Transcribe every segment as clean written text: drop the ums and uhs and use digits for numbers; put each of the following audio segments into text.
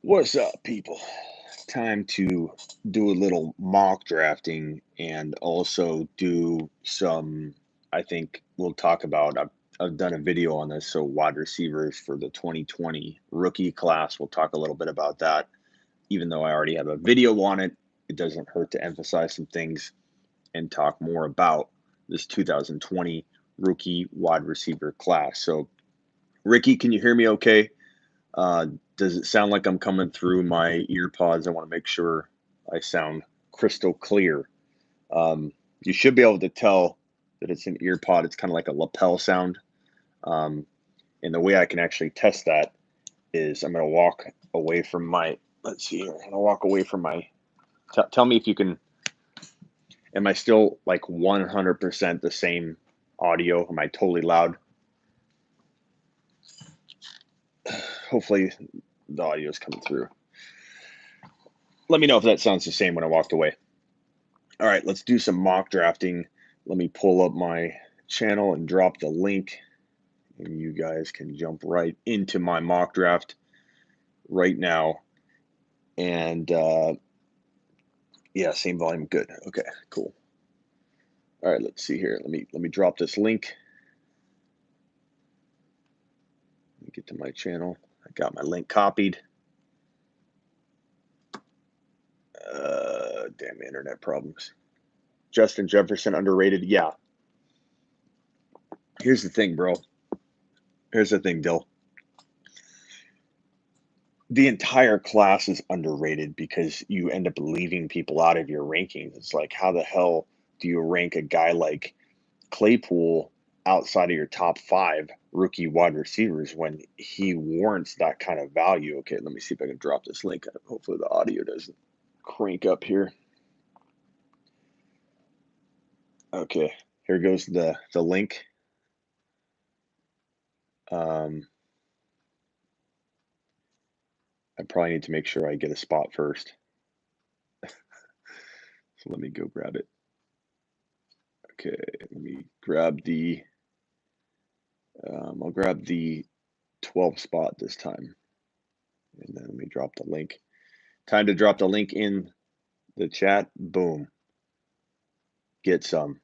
What's up, people? Time to do a little mock drafting and also do some. I think we'll talk about. I've done a video on this, so wide receivers for the 2020 rookie class. We'll talk a little bit about that. Even though I already have a video on it, it doesn't hurt to emphasize some things and talk more about this 2020 rookie wide receiver class. So, Ricky, can you hear me okay? Uh, does it sound like I'm coming through my ear pods? I want to make sure I sound crystal clear. You should be able to tell that it's an ear pod. It's kind of like a lapel sound. Um, and the way I can actually test that is I'm going to walk away from my, let's see here. I'm going to walk away from my, tell me if you can, am I still like 100% the same audio? Am I totally loud? Hopefully the audio is coming through. Let me know if that sounds the same when I walked away. All right, let's do some mock drafting. Let me pull up my channel and drop the link, and you guys can jump right into my mock draft right now. And yeah, same volume, good. Okay, cool. All right, let's see here. Let me drop this link. Let me get to my channel. I got my link copied. Damn internet problems. Justin Jefferson underrated? Yeah. Here's the thing, bro. Here's the thing, Dill. The entire class is underrated because you end up leaving people out of your rankings. It's like, how the hell do you rank a guy like Claypool outside of your top 5 rookie wide receivers when he warrants that kind of value? Okay, let me see if I can drop this link. Hopefully the audio doesn't crank up here. Okay, here goes the link. I probably need to make sure I get a spot first. So let me go grab it. Okay, let me grab the I'll grab the 12 spot this time. And then let me drop the link. Time to drop the link in the chat. Boom. Get some.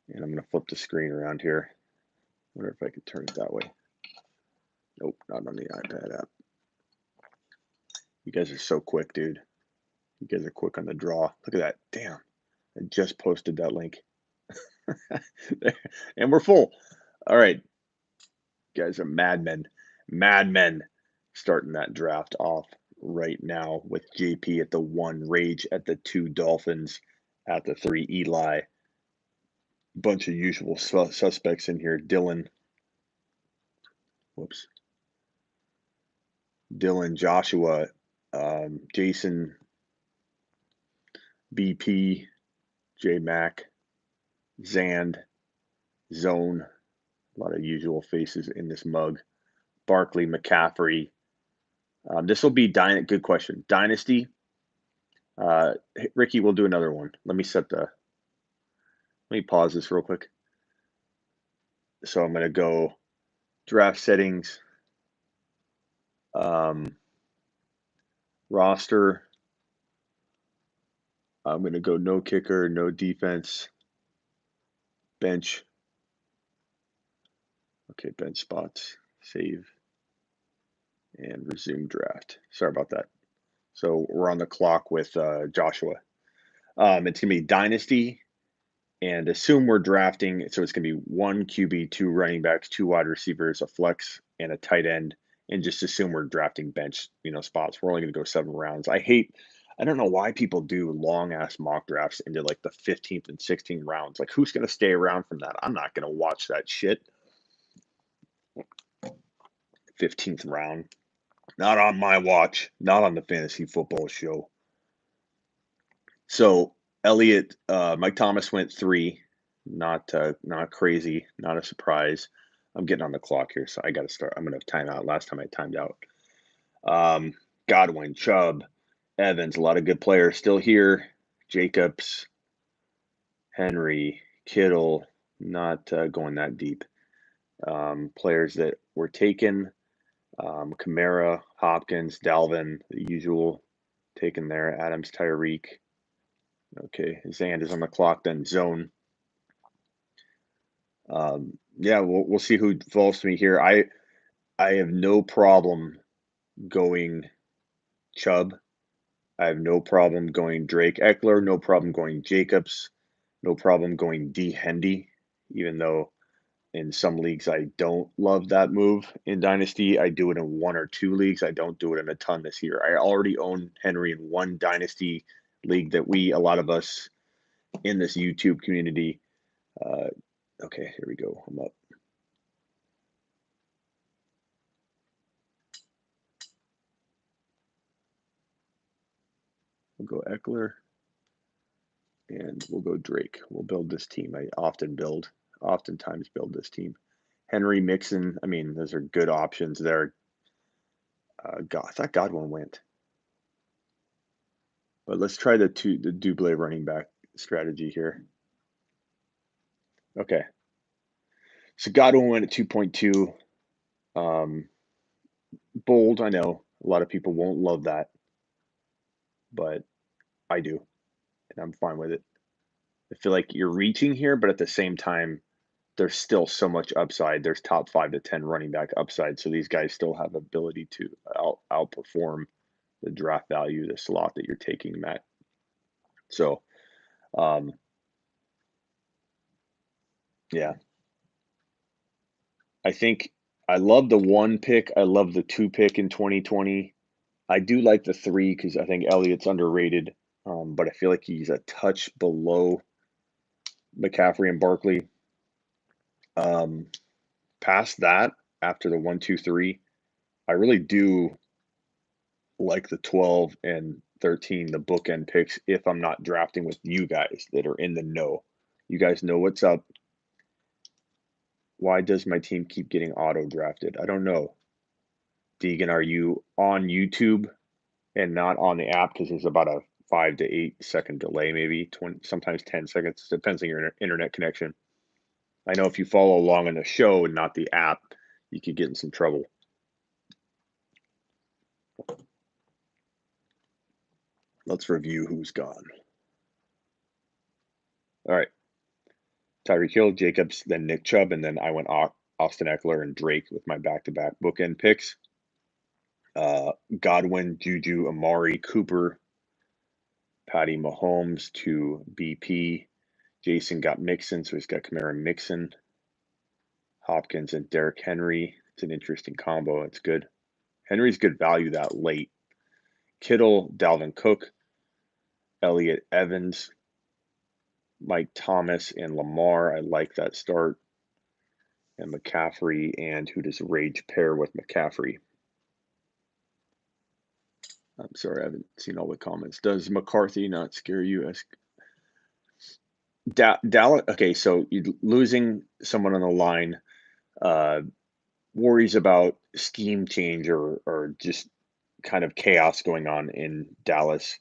And I'm going to flip the screen around here. Wonder if I could turn it that way. Nope, not on the iPad app. You guys are so quick, dude. You guys are quick on the draw. Look at that. Damn. I just posted that link. And we're full. All right. You guys are madmen. Madmen starting that draft off right now with JP at the 1, Rage at the 2, Dolphins at the 3, Eli. Bunch of usual suspects in here. Dylan. Whoops. Dylan, Joshua, Jason, BP, J Mac, Zand, Zone. A lot of usual faces in this mug. Barkley, McCaffrey. This will be good question. Dynasty. Ricky, we'll do another one. Let me pause this real quick. So I'm going to go draft settings, roster. I'm going to go no kicker, no defense, bench. Okay, bench spots, save, and resume draft. Sorry about that. So we're on the clock with Joshua. It's going to be dynasty, and assume we're drafting. So it's going to be 1 QB, 2 running backs, 2 wide receivers, a flex, and a tight end. And just assume we're drafting bench, spots. We're only going to go 7 rounds. I don't know why people do long ass mock drafts into like the 15th and 16th rounds. Like, who's going to stay around from that? I'm not going to watch that shit. 15th round. Not on my watch. Not on the fantasy football show. So Elliott, Mike Thomas went 3. Not crazy. Not a surprise. I'm getting on the clock here, so I got to start. I'm going to time out. Last time I timed out. Godwin, Chubb, Evans, a lot of good players still here. Jacobs, Henry, Kittle, not going that deep. Players that were taken. Kamara, Hopkins, Dalvin, the usual taken there. Adams, Tyreek. Okay, Zand is on the clock. Then zone. Yeah, we'll see who falls to me here. I have no problem going Chubb. I have no problem going Drake Eckler. No problem going Jacobs. No problem going D Hendy, even though in some leagues I don't love that move in Dynasty. I do it in one or two leagues. I don't do it in a ton this year. I already own Henry in one Dynasty league that a lot of us in this YouTube community. Uh, okay, here we go. I'm up. We'll go Eckler and we'll go Drake. We'll build this team. I oftentimes build this team. Henry, Mixon. I mean, those are good options there. God, I thought Godwin went. But let's try the Duble running back strategy here. Okay. So Godwin went at 2.2. Bold, I know. A lot of people won't love that, but I do, and I'm fine with it. I feel like you're reaching here, but at the same time, there's still so much upside. There's top 5 to 10 running back upside, so these guys still have ability to outperform the draft value, the slot that you're taking, Matt. So, yeah, I think I love the 1 pick. I love the 2 pick in 2020. I do like the 3 because I think Elliott's underrated, but I feel like he's a touch below McCaffrey and Barkley. Past that, after the 1, 2, 3, I really do like the 12 and 13, the bookend picks, if I'm not drafting with you guys that are in the know. You guys know what's up. Why does my team keep getting auto drafted? I don't know. Deegan, are you on YouTube and not on the app? Because there's about a 5 to 8 second delay, maybe 20, sometimes 10 seconds. Depends on your internet connection. I know if you follow along on the show and not the app, you could get in some trouble. Let's review who's gone. All right. Tyreek Hill, Jacobs, then Nick Chubb, and then I went Austin Eckler and Drake with my back-to-back bookend picks. Godwin, Juju, Amari, Cooper, Patty Mahomes to BP. Jason got Mixon, so he's got Kamara and Mixon. Hopkins and Derrick Henry. It's an interesting combo. It's good. Henry's good value that late. Kittle, Dalvin Cook, Elliott Evans, Mike Thomas, and Lamar. I like that start. And McCaffrey, and who does Rage pair with McCaffrey? I'm sorry, I haven't seen all the comments. Does McCarthy not scare you? Dallas. Okay, so you losing someone on the line, worries about scheme change or just kind of chaos going on in Dallas.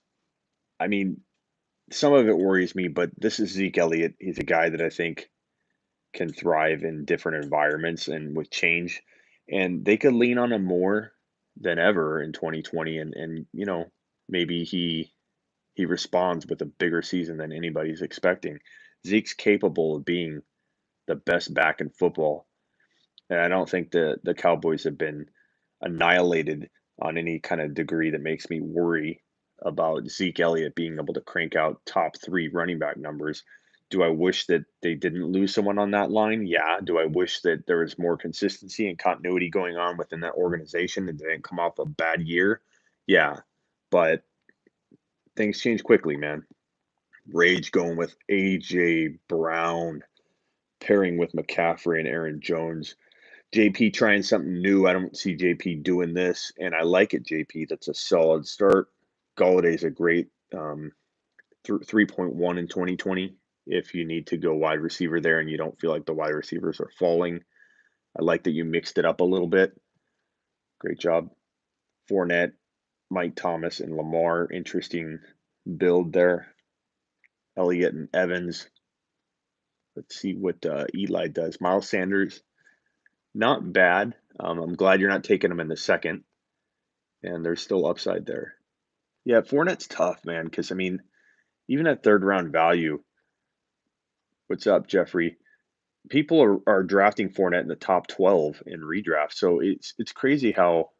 I mean, some of it worries me, but this is Zeke Elliott. He's a guy that I think can thrive in different environments and with change, and they could lean on him more than ever in 2020. And maybe he responds with a bigger season than anybody's expecting. Zeke's capable of being the best back in football, and I don't think the Cowboys have been annihilated on any kind of degree that makes me worry about Zeke Elliott being able to crank out top 3 running back numbers. Do I wish that they didn't lose someone on that line? Yeah. Do I wish that there was more consistency and continuity going on within that organization and they didn't come off a bad year? Yeah. But things change quickly, man. Rage going with AJ Brown, pairing with McCaffrey and Aaron Jones. JP trying something new. I don't see JP doing this, and I like it, JP. That's a solid start. Galladay's a great 3.1 in 2020 if you need to go wide receiver there and you don't feel like the wide receivers are falling. I like that you mixed it up a little bit. Great job. Fournette, Mike Thomas, and Lamar. Interesting build there. Elliott and Evans. Let's see what Eli does. Miles Sanders, not bad. I'm glad you're not taking him in the second, and there's still upside there. Yeah, Fournette's tough, man, because I mean, even at third round value, what's up, Jeffrey? People are drafting Fournette in the top 12 in redraft. So it's crazy how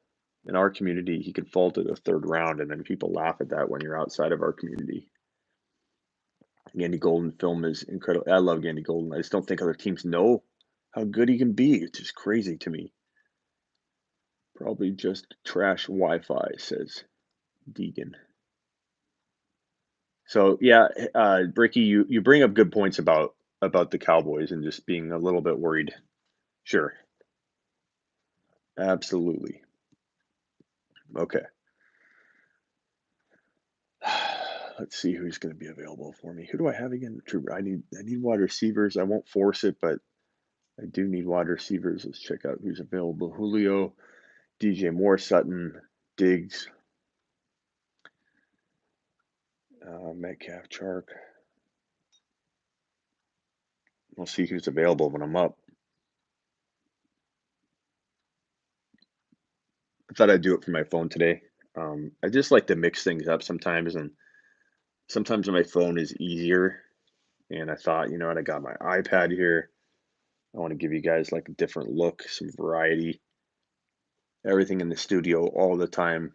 in our community he can fall to the third round, and then people laugh at that when you're outside of our community. Andy Golden film is incredible. I love Andy Golden. I just don't think other teams know how good he can be. It's just crazy to me. Probably just trash Wi-Fi, says Deegan. So yeah, Bricky, you bring up good points about the Cowboys and just being a little bit worried. Sure, absolutely. Okay. Let's see who's going to be available for me. Who do I have again? I need wide receivers. I won't force it, but I do need wide receivers. Let's check out who's available. Julio, DJ Moore, Sutton, Diggs, Metcalf, Chark. We'll see who's available when I'm up. I thought I'd do it from my phone today. I just like to mix things up sometimes, and sometimes my phone is easier. And I thought, you know what, I got my iPad here. I want to give you guys like a different look, some variety. Everything in the studio all the time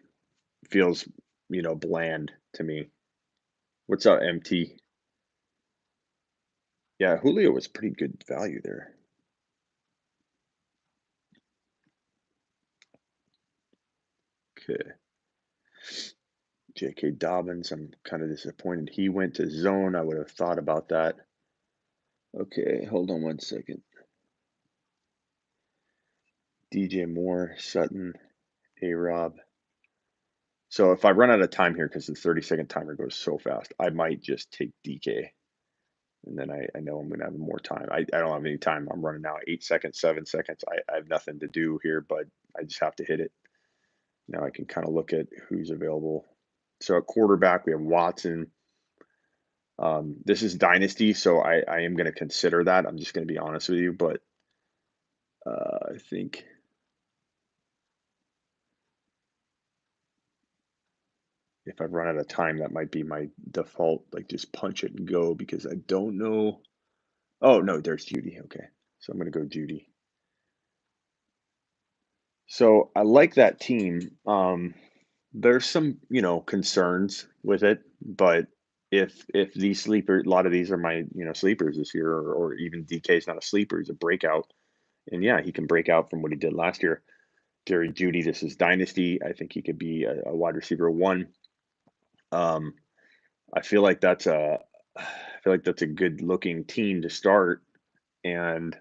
feels, bland to me. What's up, MT? Yeah, Julio was pretty good value there. Okay. J.K. Dobbins, I'm kind of disappointed. He went to zone. I would have thought about that. Okay, hold on one second. DJ Moore, Sutton, A Rob. So if I run out of time here, because the 30-second timer goes so fast, I might just take DK. And then I know I'm going to have more time. I don't have any time. I'm running now 8 seconds, 7 seconds. I have nothing to do here, but I just have to hit it. Now I can kind of look at who's available. So at quarterback, we have Watson. This is dynasty, so I am going to consider that. I'm just going to be honest with you, but I think if I run out of time, that might be my default, like just punch it and go because I don't know. Oh no, there's Judy. Okay, so I'm going to go Judy. So I like that team. There's some, concerns with it, but if these sleeper, a lot of these are my, sleepers this year, or even DK is not a sleeper, he's a breakout, and yeah, he can break out from what he did last year. Jerry Judy, this is dynasty. I think he could be a wide receiver one. Um, I feel like that's a good looking team to start, and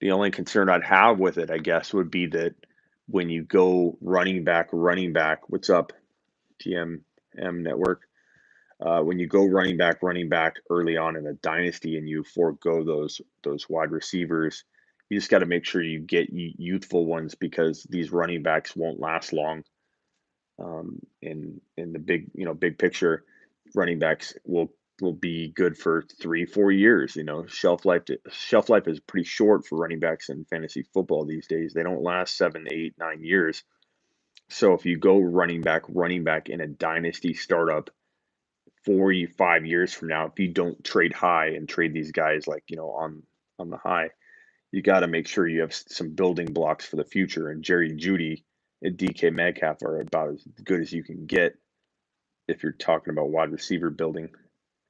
the only concern I'd have with it, I guess, would be that when you go running back, what's up, TMM Network? When you go running back early on in a dynasty and you forego those wide receivers, you just got to make sure you get youthful ones because these running backs won't last long. In the big picture, running backs will be good for 3-4 years. Shelf life is pretty short for running backs in fantasy football these days. They don't last 7, 8, 9 years. So if you go running back in a dynasty startup 4 5 years from now, if you don't trade high and trade these guys like on the high, you got to make sure you have some building blocks for the future. And Jerry Judy and DK Metcalf are about as good as you can get if you're talking about wide receiver building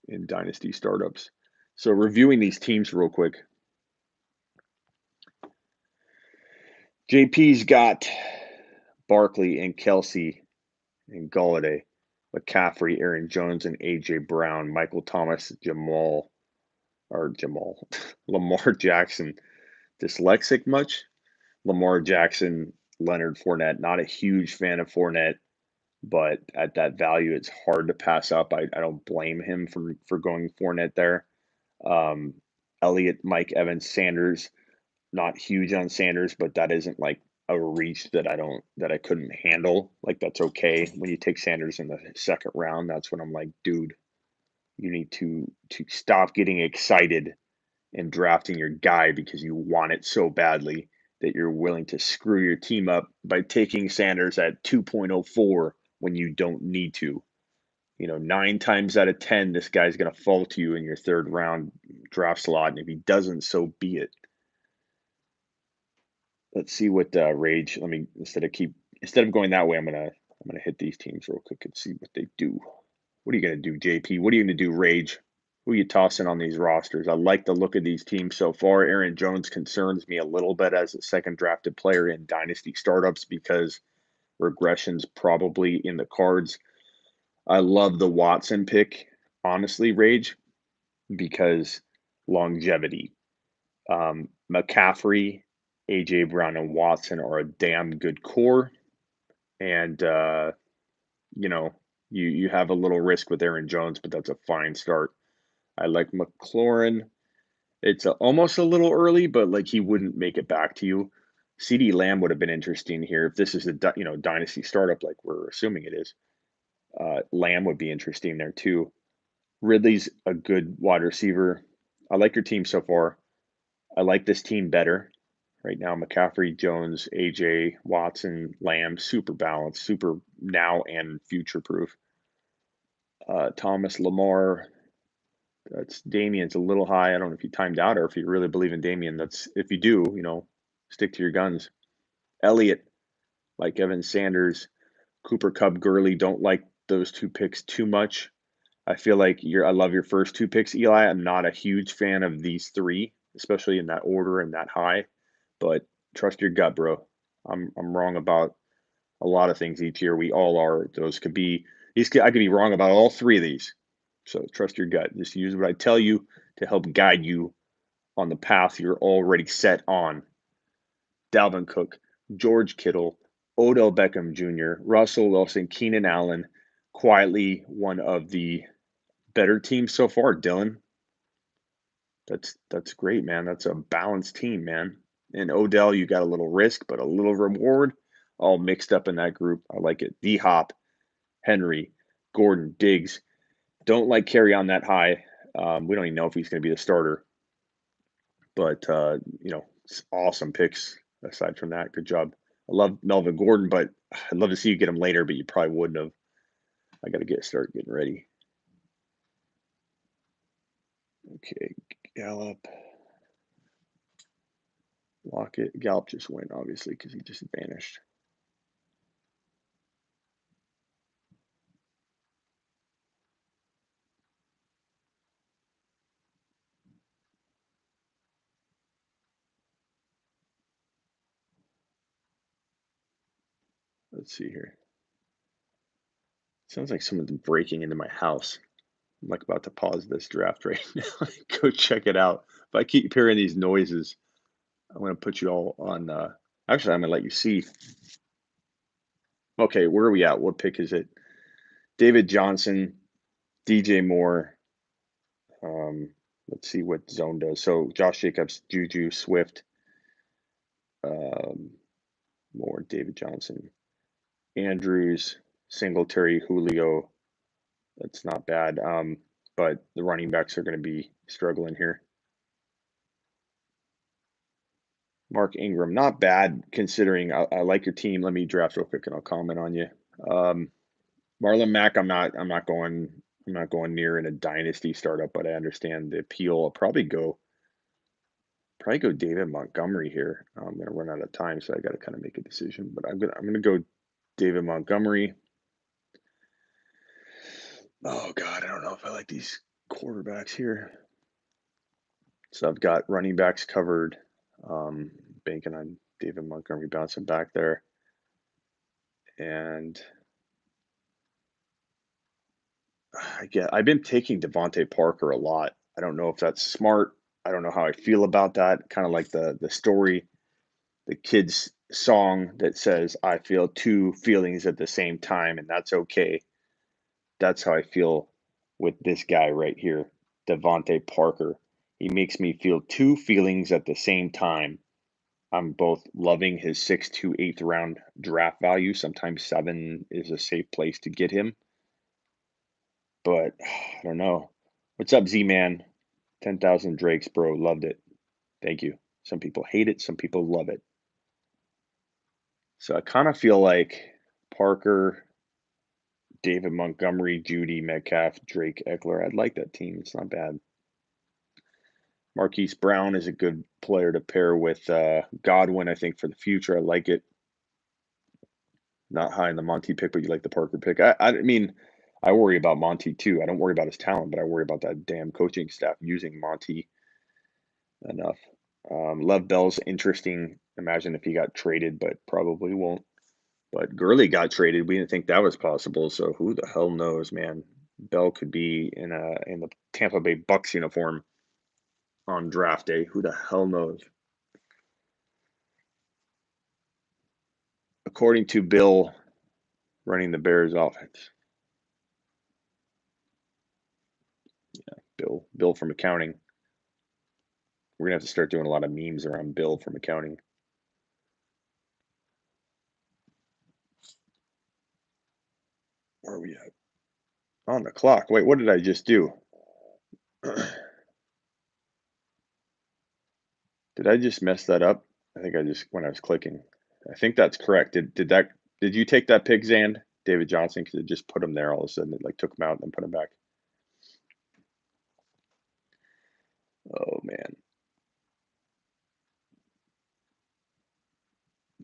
in dynasty startups. So reviewing these teams real quick, JP's got Barkley and Kelsey and Galladay, McCaffrey, Aaron Jones, and AJ Brown, Michael Thomas, Lamar Jackson. Dyslexic much? Lamar Jackson, Leonard Fournette. Not a huge fan of Fournette, but at that value, it's hard to pass up. I don't blame him for going Fournette there. Um, Elliott, Mike Evans, Sanders. Not huge on Sanders, but that isn't like a reach that I couldn't handle. Like that's okay. When you take Sanders in the second round, that's when I'm like, dude, you need to stop getting excited and drafting your guy because you want it so badly that you're willing to screw your team up by taking Sanders at 2.04 when you don't need to. 9 times out of 10, this guy's going to fall to you in your third round draft slot. And if he doesn't, so be it. Let's see what Rage. Let me instead of going that way, I'm gonna hit these teams real quick and see what they do. What are you gonna do, JP? What are you gonna do, Rage? Who are you tossing on these rosters? I like the look of these teams so far. Aaron Jones concerns me a little bit as a second drafted player in dynasty startups because regression's probably in the cards. I love the Watson pick, honestly, Rage, because longevity. McCaffrey, AJ Brown, and Watson are a damn good core, and you know you have a little risk with Aaron Jones, but that's a fine start. I like McLaurin. It's almost a little early, but like he wouldn't make it back to you. CD Lamb would have been interesting here if this is a dynasty startup like we're assuming it is. Lamb would be interesting there too. Ridley's a good wide receiver. I like your team so far. I like this team better right now. McCaffrey, Jones, AJ, Watson, Lamb, super balanced, super now and future proof. Thomas Lamar, that's Damien's a little high. I don't know if you timed out or if you really believe in Damien. That's if you do, stick to your guns. Elliott, like Evan Sanders, Cooper Kupp, Gurley, don't like those two picks too much. I feel like I love your first two picks, Eli. I'm not a huge fan of these three, especially in that order and that high. But trust your gut, bro. I'm wrong about a lot of things each year. We all are. Those could be I could be wrong about all three of these. So trust your gut. Just use what I tell you to help guide you on the path you're already set on. Dalvin Cook, George Kittle, Odell Beckham Jr., Russell Wilson, Keenan Allen, quietly one of the better teams so far, Dylan. That's great, man. That's a balanced team, man. And Odell, you got a little risk, but a little reward, all mixed up in that group. I like it. D Hop, Henry, Gordon, Diggs. Don't like carry on that high. We don't even know if he's going to be the starter, but it's awesome picks. Aside from that, good job. I love Melvin Gordon, but I'd love to see you get him later, but you probably wouldn't have. I got to start getting ready. Okay, Gallup. Lockett. Gallup just went, obviously, because he just vanished. Let's see here. Sounds like someone's breaking into my house. I'm like about to pause this draft right now. Go check it out. If I keep hearing these noises, I'm going to put you all on. Actually, I'm going to let you see. Okay, where are we at? What pick is it? David Johnson, DJ Moore. Let's see what zone does. So Josh Jacobs, Juju, Swift, Moore, David Johnson, Andrews, Singletary, Julio. That's not bad. But the running backs are going to be struggling here. Mark Ingram, not bad considering. I like your team. Let me draft real quick and I'll comment on you. Marlon Mack, I'm not going near in a dynasty startup, but I understand the appeal. I'll probably go David Montgomery here. I'm gonna run out of time, so I got to kind of make a decision. But I'm gonna go David Montgomery. Oh God, I don't know if I like these quarterbacks here. So I've got running backs covered. Banking on David Montgomery bouncing back there, and I've been taking Devontae Parker a lot. I don't know if that's smart. I don't know how I feel about that. Kind of like the story, the kid's song that says, "I feel two feelings at the same time, and that's okay." That's how I feel with this guy right here, Devontae Parker. He makes me feel two feelings at the same time. I'm both loving his 6th to 8th round draft value. Sometimes 7 is a safe place to get him, but I don't know. What's up, Z Man? 10,000 Drakes, bro. Loved it. Thank you. Some people hate it, some people love it. So I kind of feel like Parker, David Montgomery, Judy, Metcalf, Drake, Eckler. I'd like that team. It's not bad. Marquise Brown is a good player to pair with Godwin, I think, for the future. I like it. Not high in the Monty pick, but you like the Parker pick. I mean, I worry about Monty too. I don't worry about his talent, but I worry about that damn coaching staff using Monty enough. Lev Bell's interesting. Imagine if he got traded, but probably won't. But Gurley got traded. We didn't think that was possible. So who the hell knows, man? Bell could be in the Tampa Bay Bucks uniform on draft day. Who the hell knows? According to Bill, running the Bears offense. Bill from accounting. We're gonna have to start doing a lot of memes around Bill from accounting. Where are we at? On the clock. Wait, what did I just do? Did I just mess that up? I think I just when I was clicking. I think that's correct. Did you take that pick, Zand? David Johnson, because it just put him there all of a sudden. It like took him out and then put him back. Oh man.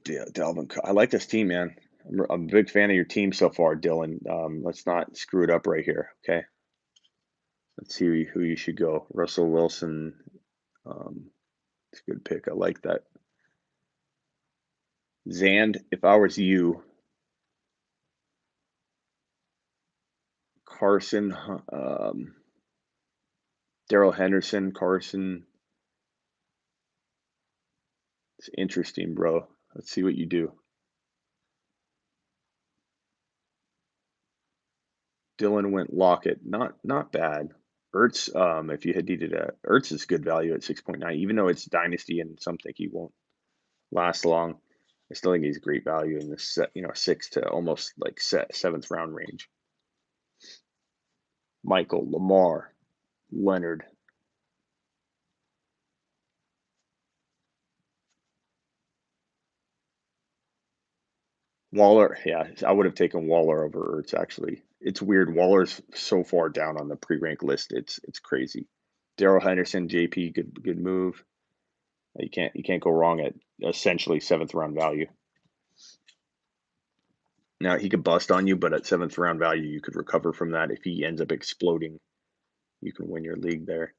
Dalvin, I like this team, man. I'm a big fan of your team so far, Dylan. Let's not screw it up right here, okay? Let's see who you should go. Russell Wilson. It's a good pick. I like that. Zand, if I was you, Carson, Daryl Henderson, Carson. It's interesting, bro. Let's see what you do. Dylan went Lockett. Not bad. Ertz, if you had needed Ertz is good value at 6.9, even though it's dynasty and some think he won't last long. I still think he's great value in this, 6 to almost like seventh round range. Michael, Lamar, Leonard. Waller, yeah, I would have taken Waller over Ertz actually. It's weird. Waller's so far down on the pre-rank list. It's crazy. Daryl Henderson, JP, good move. You can't go wrong at essentially seventh round value. Now he could bust on you, but at seventh round value, you could recover from that. If he ends up exploding, you can win your league there.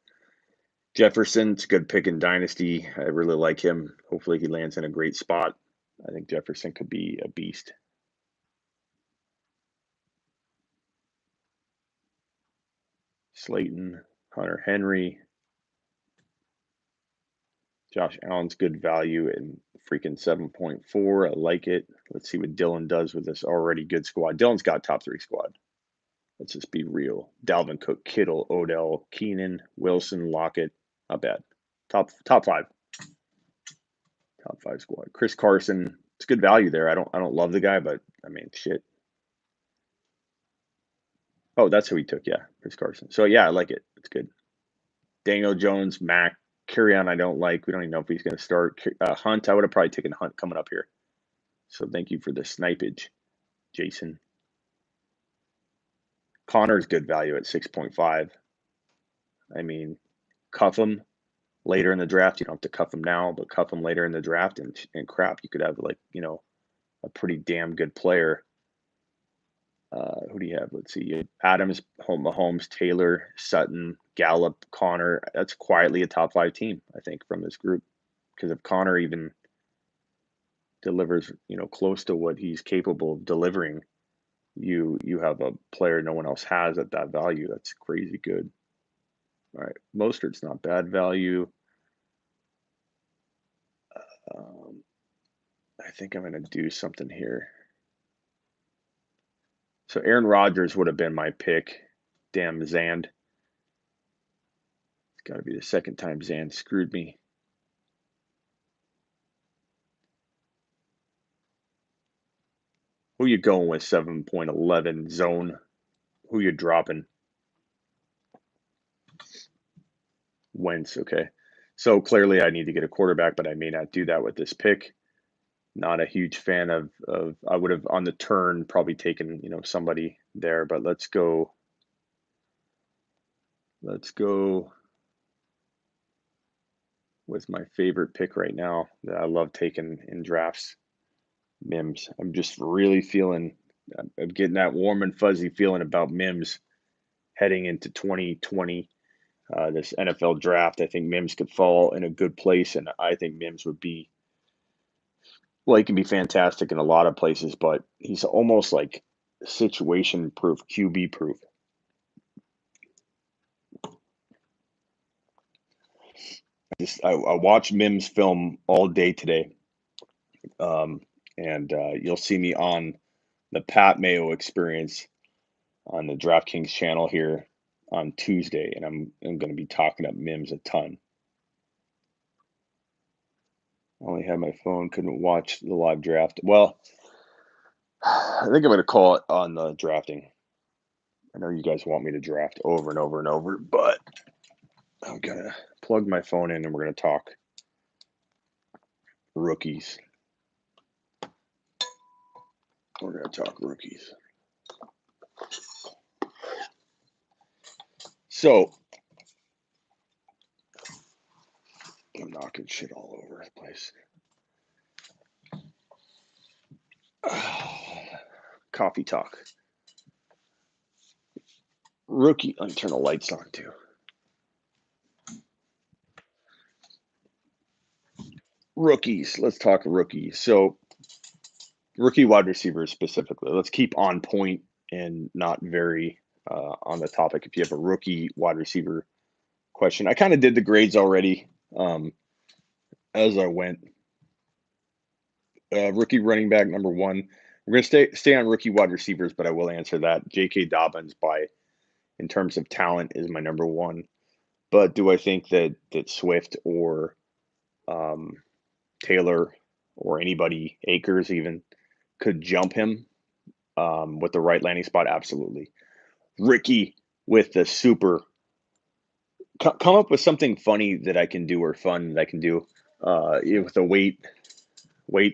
Jefferson's a good pick in Dynasty. I really like him. Hopefully he lands in a great spot. I think Jefferson could be a beast. Slayton, Hunter Henry, Josh Allen's good value in freaking 7.4. I like it. Let's see what Dylan does with this already good squad. Dylan's got top 3 squad. Let's just be real. Dalvin Cook, Kittle, Odell, Keenan, Wilson, Lockett. Not bad. Top 5. Top 5 squad. Chris Carson. It's good value there. I don't love the guy, but I mean shit. Oh, that's who he took. Yeah, Chris Carson. So yeah, I like it. It's good. Daniel Jones, Mac, Carrion. I don't like. We don't even know if he's going to start. Hunt. I would have probably taken Hunt coming up here. So thank you for the snipage, Jason. Connor's good value at 6.5. I mean, cuff him later in the draft. You don't have to cuff him now, but cuff him later in the draft, and crap, you could have like a pretty damn good player. Who do you have? Let's see. Adams, Mahomes, Taylor, Sutton, Gallup, Connor. That's quietly a top 5 team, I think, from this group. Because if Connor even delivers, close to what he's capable of delivering, you have a player no one else has at that value. That's crazy good. All right, Mostert's not bad value. I think I'm going to do something here. So Aaron Rodgers would have been my pick. Damn, Zand. It's got to be the second time Zand screwed me. Who you going with 7.11 zone? Who you dropping? Wentz, okay. So clearly I need to get a quarterback, but I may not do that with this pick. Not a huge fan of I would have on the turn probably taken, somebody there, but let's go with my favorite pick right now that I love taking in drafts, Mims. I'm just really feeling I'm getting that warm and fuzzy feeling about Mims heading into 2020. This NFL draft, I think Mims could fall in a good place, and I think Mims would be well, he can be fantastic in a lot of places, but he's almost like situation proof, QB proof. I watched Mims film all day today, um, and you'll see me on the Pat Mayo Experience on the DraftKings channel here on Tuesday, and I'm going to be talking up Mims a ton. I only had my phone, couldn't watch the live draft. Well, I think I'm going to call it on the drafting. I know you guys want me to draft over and over and over, but I'm going to plug my phone in and we're going to talk rookies. We're going to talk rookies. So, I'm knocking shit all over the place. Coffee talk. Rookie. Let me turn the lights on too. Rookies. Let's talk rookies. So, rookie wide receivers specifically. Let's keep on point and not very on the topic. If you have a rookie wide receiver question, I kind of did the grades already as I went. Rookie running back number one. We're gonna stay on rookie wide receivers, but I will answer that. J.K. Dobbins, by in terms of talent, is my number one. But do I think that Swift or um, Taylor or anybody, Akers even, could jump him with the right landing spot? Absolutely. Ricky with the super. Come up with something funny that I can do or fun that I can do with a weight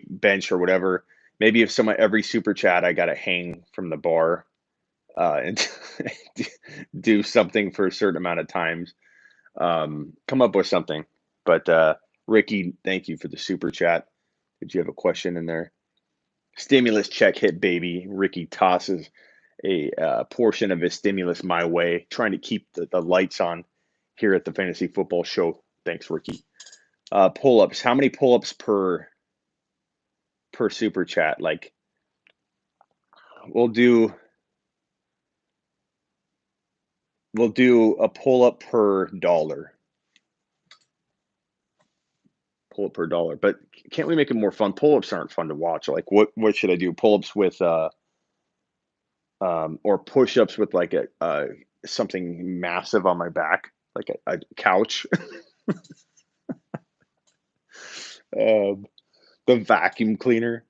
bench or whatever. Maybe if someone every super chat I got to hang from the bar and do something for a certain amount of times. Come up with something. But Ricky, thank you for the super chat. Did you have a question in there? Stimulus check hit, baby. Ricky tosses a portion of his stimulus my way, trying to keep the lights on here at the Fantasy Football Show. Thanks, Ricky. Pull-ups. How many pull-ups per super chat? Like we'll do a pull-up per dollar. Pull-up per dollar. But can't we make it more fun? Pull-ups aren't fun to watch. Like what should I do? Pull-ups with or push-ups with like a something massive on my back, like a couch. um, the vacuum cleaner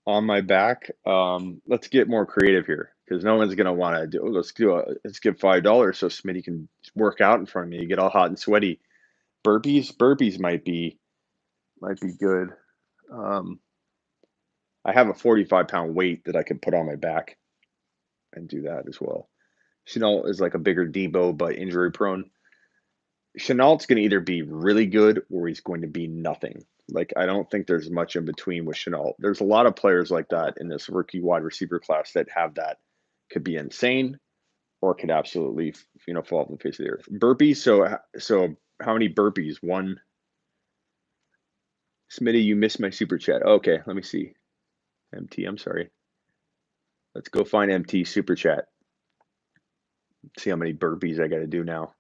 on my back. Let's get more creative here because no one's gonna want to do. Let's give $5 so Smitty can work out in front of me. You get all hot and sweaty. Burpees might be good. Um, I have a 45-pound weight that I could put on my back and do that as well. Chanel is like a bigger Debo, but injury prone. Chenault's going to either be really good or he's going to be nothing. Like, I don't think there's much in between with Chenault. There's a lot of players like that in this rookie wide receiver class that have that. Could be insane or could absolutely, fall off the face of the earth. Burpees. So how many burpees? One. Smitty, you missed my super chat. Okay, let me see. MT, I'm sorry. Let's go find MT super chat. See how many burpees I got to do now.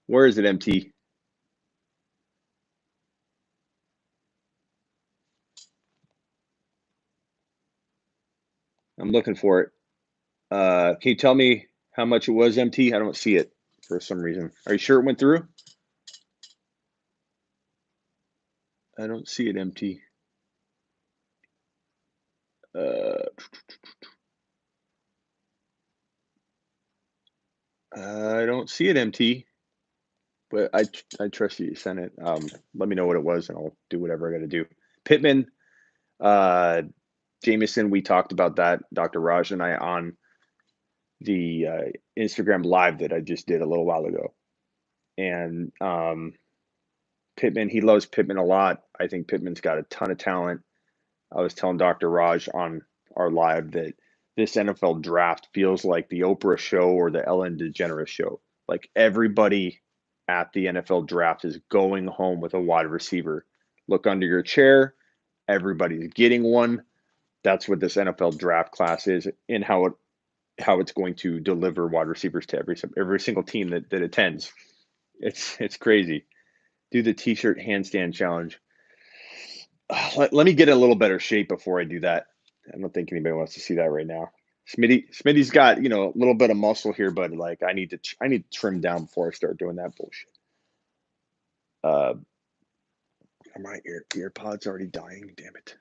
Where is it, MT? I'm looking for it. Can you tell me how much it was, MT? I don't see it for some reason. Are you sure it went through? I don't see it, MT. Uh, I don't see it, MT. but I trust you. You sent it. Let me know what it was, and I'll do whatever I got to do. Pittman, uh, Jameson. We talked about that, Dr. Raj and I, on the Instagram live that I just did a little while ago. And Pittman, he loves Pittman a lot. I think Pittman's got a ton of talent. I was telling Dr. Raj on our live that this NFL draft feels like the Oprah show or the Ellen DeGeneres show. Like everybody at the NFL draft is going home with a wide receiver. Look under your chair. Everybody's getting one. That's what this NFL draft class is, and how it's going to deliver wide receivers to every single team that attends. It's crazy. Do the t-shirt handstand challenge. Let me get in a little better shape before I do that. I don't think anybody wants to see that right now. Smitty's got a little bit of muscle here, but like I need to trim down before I start doing that bullshit. Are my ear pods already dying? Damn it.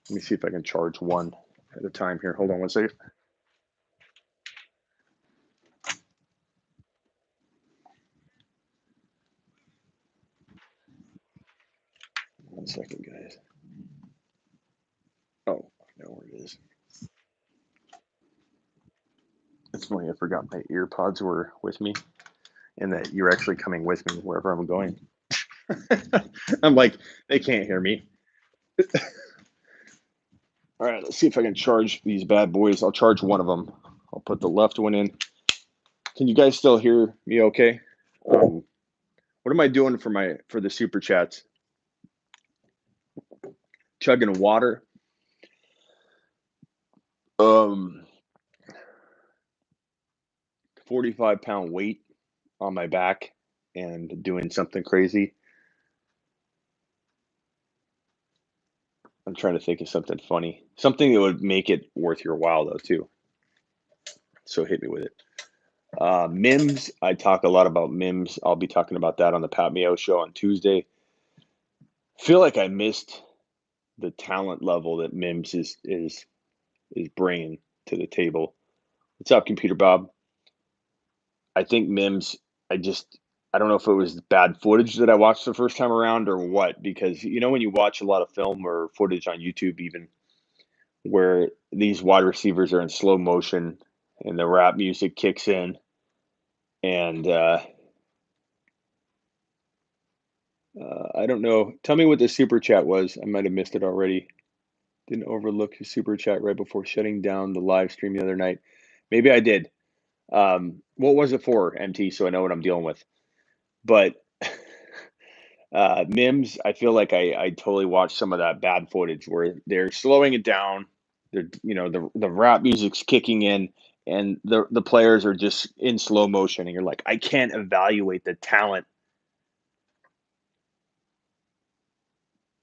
Let me see if I can charge one at a time here. Hold on one second. One second, guys. Oh, I know where it is. It's funny, I forgot my ear pods were with me and that you're actually coming with me wherever I'm going. I'm like, they can't hear me. All right, let's see if I can charge these bad boys. I'll charge one of them. I'll put the left one in. Can you guys still hear me okay? What am I doing for the super chats? Chugging water. 45-pound weight on my back and doing something crazy. I'm trying to think of something funny. Something that would make it worth your while, though, too. So hit me with it. Mims, I talk a lot about Mims. I'll be talking about that on the Pat Mayo show on Tuesday. Feel like I missed the talent level that Mims is bringing to the table. What's up, Computer Bob? I think Mims, I don't know if it was bad footage that I watched the first time around or what, because when you watch a lot of film or footage on YouTube, even where these wide receivers are in slow motion and the rap music kicks in, and I don't know. Tell me what the super chat was. I might have missed it already. Didn't overlook your super chat right before shutting down the live stream the other night. Maybe I did. What was it for, MT? So I know what I'm dealing with. But Mims, I feel like I totally watched some of that bad footage where they're slowing it down. They're the rap music's kicking in, and the players are just in slow motion, and you're like, I can't evaluate the talent.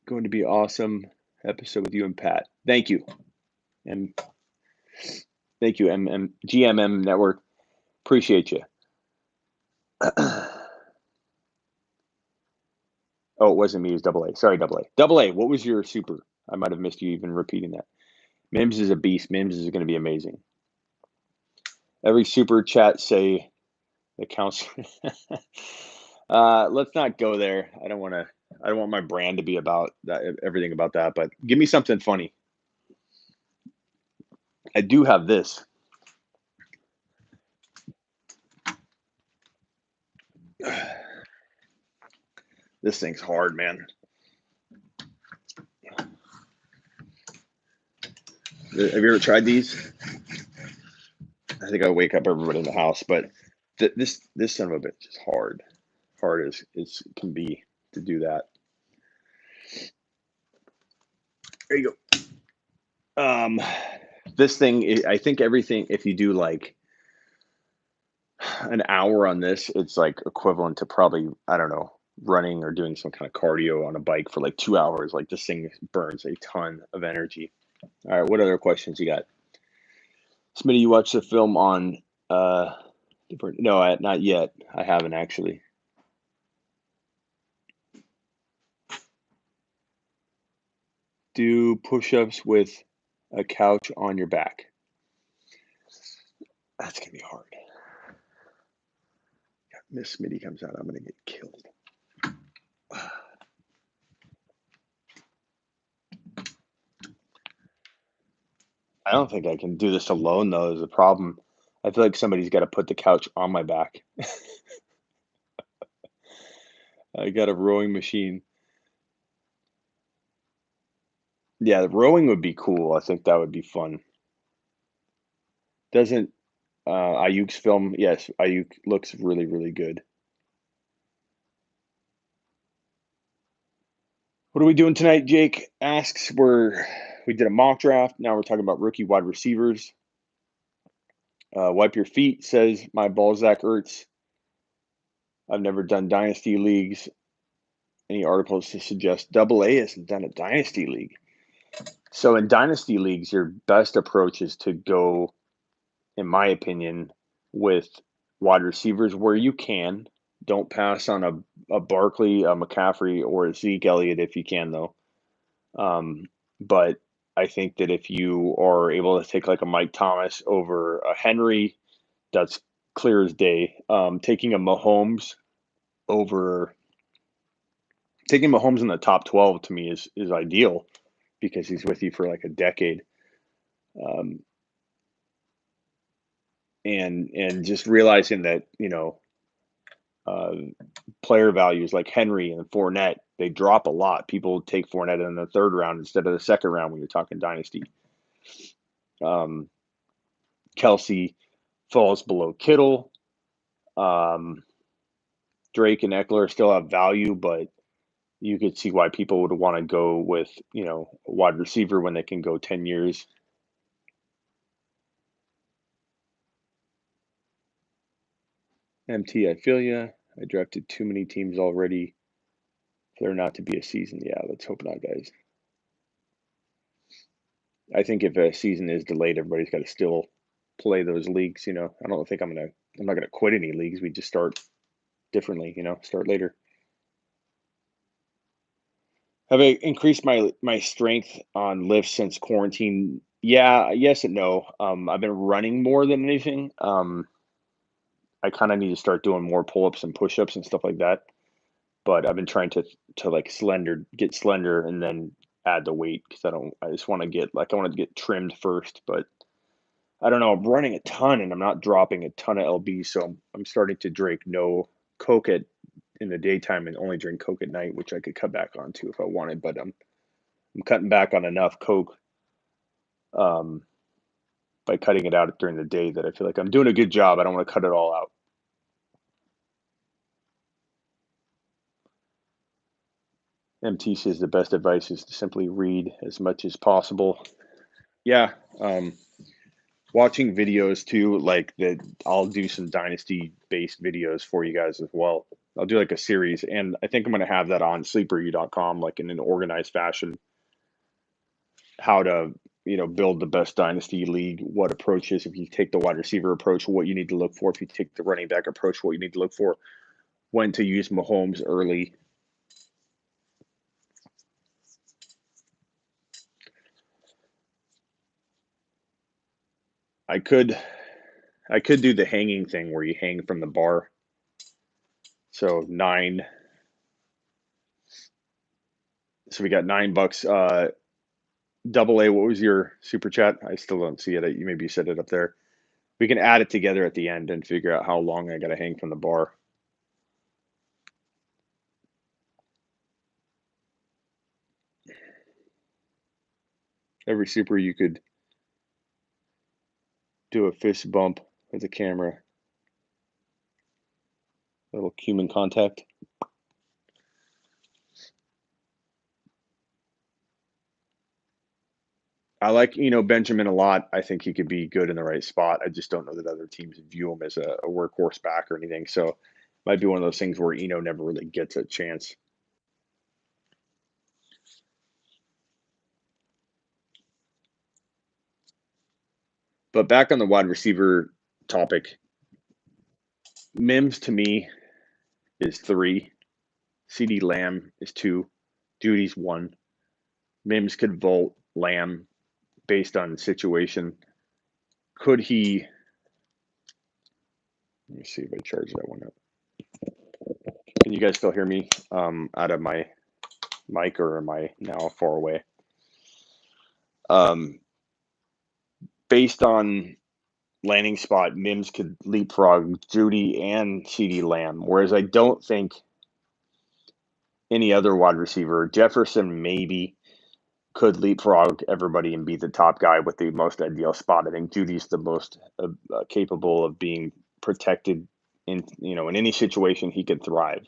Going to be awesome episode with you and Pat. Thank you, and thank you, GMM Network. Appreciate you. Oh, it wasn't me. It was Double A. Sorry, Double A. Double A, what was your super? I might have missed you even repeating that. Mims is a beast. Mims is going to be amazing. Every super chat say the counselor. Let's not go there. I don't want my brand to be about that, everything about that. But give me something funny. I do have this. This thing's hard, man. Have you ever tried these? I think I wake up everybody in the house, but this son of a bitch is hard. Hard as it can be to do that. There you go. This thing, I think everything, if you do like an hour on this, it's like equivalent to probably, I don't know, running or doing some kind of cardio on a bike for like 2 hours. Like this thing burns a ton of energy. All right, what other questions you got? Smitty, you watched the film on no, not yet. I haven't actually. Do push-ups with a couch on your back. That's gonna be hard. Miss Smitty comes out, I'm going to get killed. I don't think I can do this alone, though, is a problem. I feel like somebody's got to put the couch on my back. I got a rowing machine. Yeah, the rowing would be cool. I think that would be fun. Doesn't Ayuk's film? Yes, Ayuk looks really, really good. What are we doing tonight? Jake asks. We did a mock draft. Now we're talking about rookie wide receivers. Wipe your feet, says my Balzac Ertz. I've never done dynasty leagues. Any articles to suggest Double A hasn't done a dynasty league? So in dynasty leagues, your best approach is to go, in my opinion, with wide receivers where you can. Don't pass on a Barkley, a McCaffrey, or a Zeke Elliott if you can, though. But I think that if you are able to take like a Mike Thomas over a Henry, that's clear as day. Taking over Mahomes in the top 12 to me is ideal because he's with you for like a decade. Um, and just realizing that, uh, player values like Henry and Fournette, they drop a lot. People take Fournette in the third round instead of the second round when you're talking dynasty. Um, Kelsey falls below Kittle. Um, Drake and Eckler still have value, but you could see why people would want to go with, a wide receiver when they can go 10 years. MT, I feel ya. I drafted too many teams already for there not to be a season. Yeah, let's hope not, guys. I think if a season is delayed, everybody's got to still play those leagues. I don't think I'm not gonna quit any leagues. We just start differently. Start later. Have I increased my strength on lifts since quarantine? Yeah, yes and no. I've been running more than anything. I kind of need to start doing more pull-ups and push-ups and stuff like that. But I've been trying to like get slender, and then add the weight because I just want to I want to get trimmed first. But I don't know. I'm running a ton, and I'm not dropping a ton of lb, so I'm starting to drink no Coke in the daytime and only drink Coke at night, which I could cut back on too if I wanted. But I'm cutting back on enough Coke, um, by cutting it out during the day, that I feel like I'm doing a good job. I don't want to cut it all out. MT says the best advice is to simply read as much as possible. Yeah, watching videos too, like that. I'll do some dynasty based videos for you guys as well. I'll do like a series, and I think I'm going to have that on sleeperu.com, like in an organized fashion. How to build the best dynasty league, what approaches, if you take the wide receiver approach, what you need to look for, if you take the running back approach, what you need to look for, when to use Mahomes early. I could do the hanging thing where you hang from the bar. So we got $9. Double A, what was your super chat? I still don't see it. Maybe you set it up there. We can add it together at the end and figure out how long I got to hang from the bar. Every super you could do a fist bump with the camera. A little human contact. I like, Benjamin a lot. I think he could be good in the right spot. I just don't know that other teams view him as a workhorse back or anything. So might be one of those things where never really gets a chance. But back on the wide receiver topic, Mims to me is 3. CeeDee Lamb is 2. Judy's 1. Mims could vault Lamb based on the situation. Could he? Let me see if I charge that one up. Can you guys still hear me out of my mic, or am I now far away? Based on landing spot, Mims could leapfrog Judy and CeeDee Lamb, whereas I don't think any other wide receiver, Jefferson maybe, could leapfrog everybody and be the top guy with the most ideal spot. I think Judy's the most capable of being protected in any situation. He could thrive.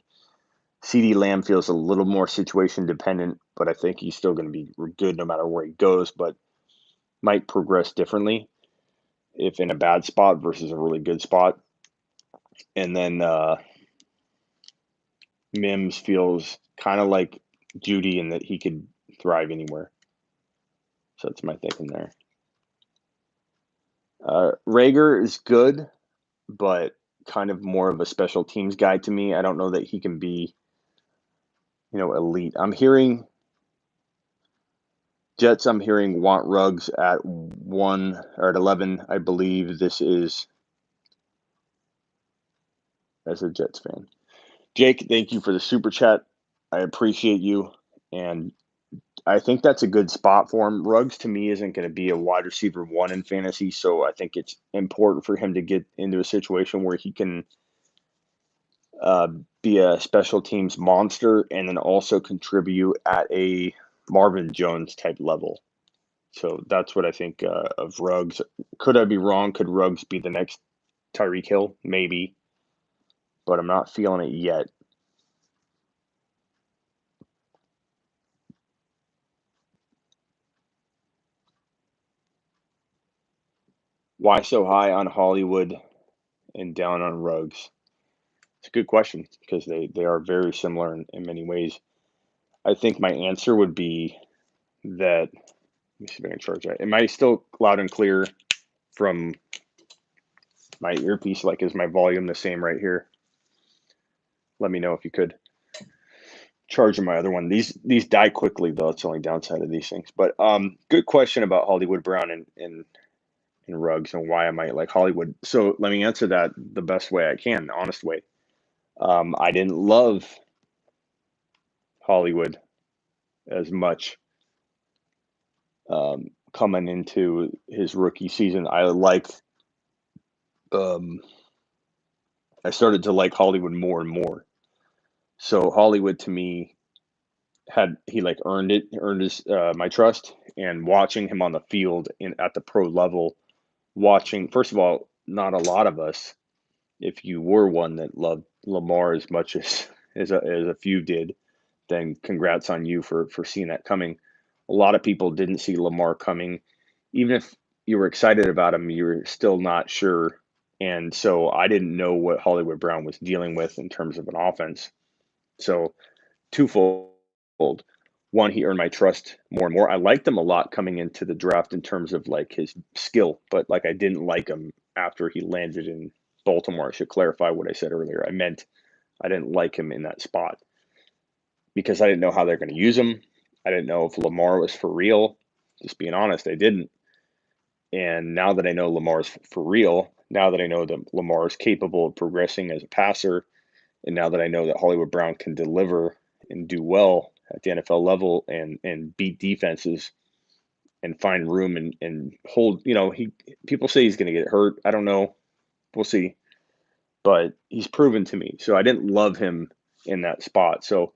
CeeDee Lamb feels a little more situation dependent, but I think he's still going to be good no matter where he goes, but might progress differently if in a bad spot versus a really good spot. And then Mims feels kind of like Judy in that he could thrive anywhere. So that's my thinking there. Rager is good, but kind of more of a special teams guy to me. I don't know that he can be, elite. I'm hearing Jets. I'm hearing want Ruggs at 1 or at 11. I believe this is as a Jets fan. Jake, thank you for the super chat. I appreciate you, and I think that's a good spot for him. Ruggs to me isn't going to be a wide receiver 1 in fantasy, so I think it's important for him to get into a situation where he can be a special teams monster and then also contribute at a Marvin Jones type level. So that's what I think of Ruggs. Could I be wrong? Could Ruggs be the next Tyreek Hill? Maybe, but I'm not feeling it yet. Why so high on Hollywood and down on Ruggs? It's a good question because they are very similar in many ways. I think my answer would be that. Let me see if I can charge that. Am I still loud and clear from my earpiece? Like, is my volume the same right here? Let me know if you could. Charging my other one. These die quickly though. It's the only downside of these things. But good question about Hollywood Brown and Ruggs and why I might like Hollywood. So let me answer that the best way I can, the honest way. I didn't love Hollywood as much coming into his rookie season. I started to like Hollywood more and more. So Hollywood to me he earned his my trust, and watching him on the field at the pro level, first of all, not a lot of us, if you were one that loved Lamar as much as a few did, then congrats on you for seeing that coming. A lot of people didn't see Lamar coming. Even if you were excited about him, you were still not sure. And so I didn't know what Hollywood Brown was dealing with in terms of an offense. So twofold. One, he earned my trust more and more. I liked him a lot coming into the draft in terms of like his skill, but like I didn't like him after he landed in Baltimore. I should clarify what I said earlier. I meant I didn't like him in that spot because I didn't know how they're going to use him. I didn't know if Lamar was for real. Just being honest, I didn't. And now that I know Lamar's for real, now that I know that Lamar is capable of progressing as a passer, and now that I know that Hollywood Brown can deliver and do well at the NFL level and beat defenses and find room and hold, people say he's going to get hurt. I don't know. We'll see. But he's proven to me. So I didn't love him in that spot. So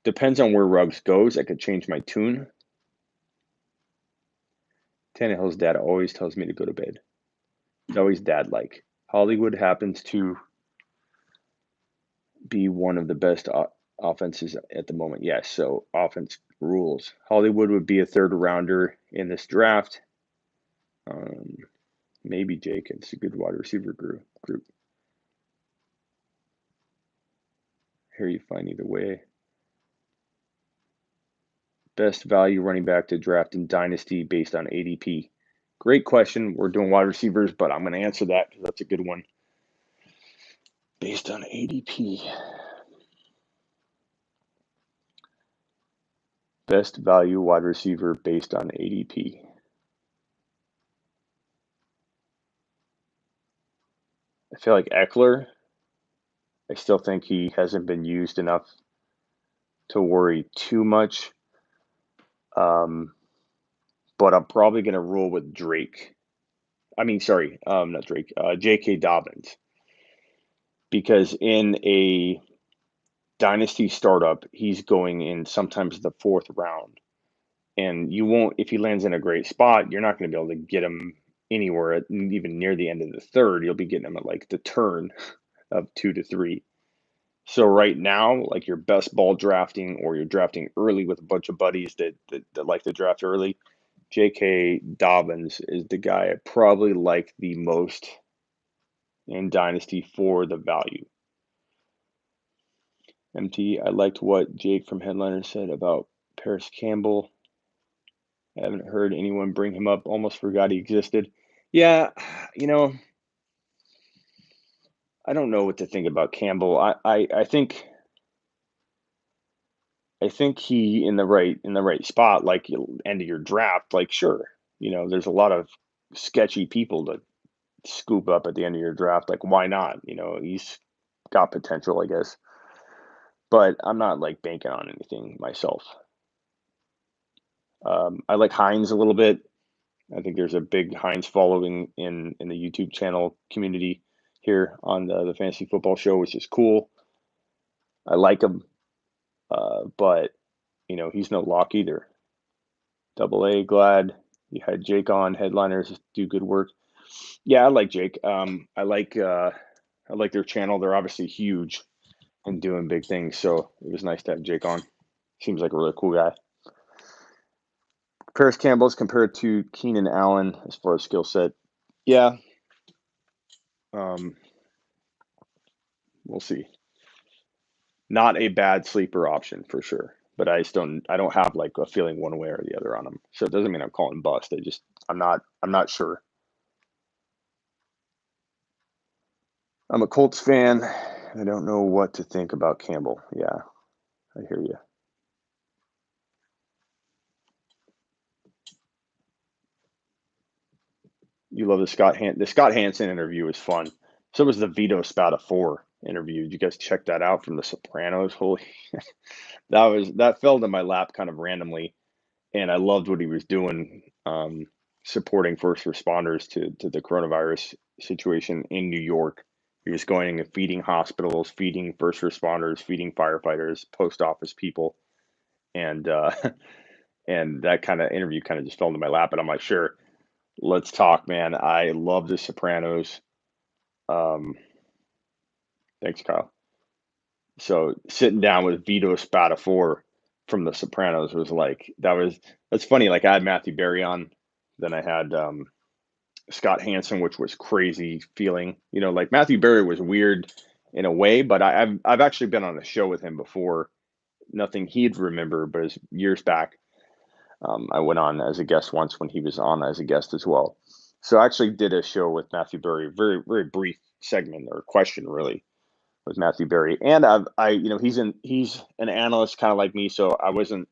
depends on where Ruggs goes. I could change my tune. Tannehill's dad always tells me to go to bed. He's always dad-like. Hollywood happens to be one of the best offenses at the moment. Yes, so offense rules. Hollywood would be a third rounder in this draft. Maybe Jake. It's a good wide receiver group. Here you find either way. Best value running back to draft in Dynasty based on ADP. Great question. We're doing wide receivers, but I'm going to answer that because that's a good one. Based on ADP. Best value wide receiver based on ADP. I feel like Eckler I still think he hasn't been used enough to worry too much. Um, but I'm probably going to rule with Drake. I mean, sorry, not Drake, J.K. Dobbins. Because in a dynasty startup, he's going in sometimes the fourth round. And you won't, if he lands in a great spot, you're not going to be able to get him anywhere even near the end of the third. You'll be getting him at like the turn of 2 to 3. So right now, like your best ball drafting, or you're drafting early with a bunch of buddies that like to draft early, J.K. Dobbins is the guy I probably like the most in Dynasty for the value. MT, I liked what Jake from Headliner said about Paris Campbell. I haven't heard anyone bring him up. Almost forgot he existed. Yeah, you know, I don't know what to think about Campbell. I think he in the right spot, like end of your draft, like sure, there's a lot of sketchy people to scoop up at the end of your draft. Like why not? He's got potential, I guess, but I'm not like banking on anything myself. I like Hines a little bit. I think there's a big Hines following in the YouTube channel community here on the Fantasy Football Show, which is cool. I like him, but he's no lock either. Double A, glad you had Jake on. Headliners do good work. Yeah, I like Jake. I like their channel. They're obviously huge and doing big things, so it was nice to have Jake on. Seems like a really cool guy. Paris Campbell's compared to Keenan Allen as far as skill set. Yeah. We'll see. Not a bad sleeper option for sure, but I don't have like a feeling one way or the other on him. So it doesn't mean I'm calling bust. I'm not sure. I'm a Colts fan. I don't know what to think about Campbell. Yeah, I hear you. You love the Scott Hansen interview was fun. So was the Vito Spatafore interview. Did you guys check that out from The Sopranos? Holy, that fell to my lap kind of randomly, and I loved what he was doing, supporting first responders to the coronavirus situation in New York. He was going and feeding hospitals, feeding first responders, feeding firefighters, post office people, and and that kind of interview kind of just fell into my lap. And I'm like, sure, let's talk, man. I love The Sopranos. Um, thanks, Kyle. So sitting down with Vito Spatafore from The Sopranos was like that's funny. Like I had Matthew Berry on, then I had Scott Hansen, which was crazy feeling. Like Matthew Berry was weird in a way, but I've actually been on a show with him before. Nothing he'd remember, but it was years back. I went on as a guest once when he was on as a guest as well. So I actually did a show with Matthew Berry, very very brief segment or question really with Matthew Berry, and he's an analyst kind of like me, so I wasn't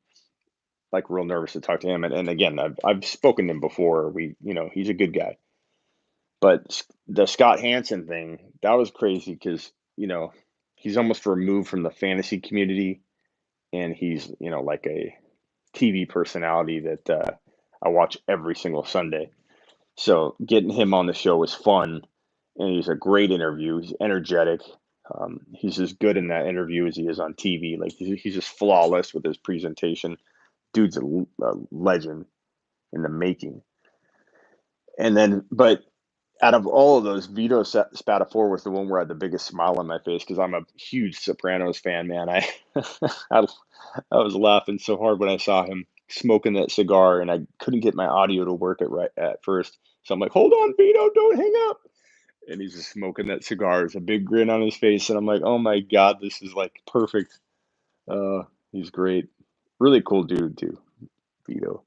like real nervous to talk to him. And again, I've spoken to him before. He's a good guy. But the Scott Hansen thing, that was crazy because, he's almost removed from the fantasy community, and he's, like a TV personality that I watch every single Sunday. So getting him on the show was fun, and he's a great interview. He's energetic. He's as good in that interview as he is on TV. Like he's just flawless with his presentation. Dude's a legend in the making. And then, but out of all of those, Vito Spatafore was the one where I had the biggest smile on my face because I'm a huge Sopranos fan, man. I I was laughing so hard when I saw him smoking that cigar, and I couldn't get my audio to work at first. So I'm like, "Hold on, Vito, don't hang up." And he's just smoking that cigar. There's a big grin on his face, and I'm like, "Oh my god, this is like perfect." He's great, really cool dude too, Vito.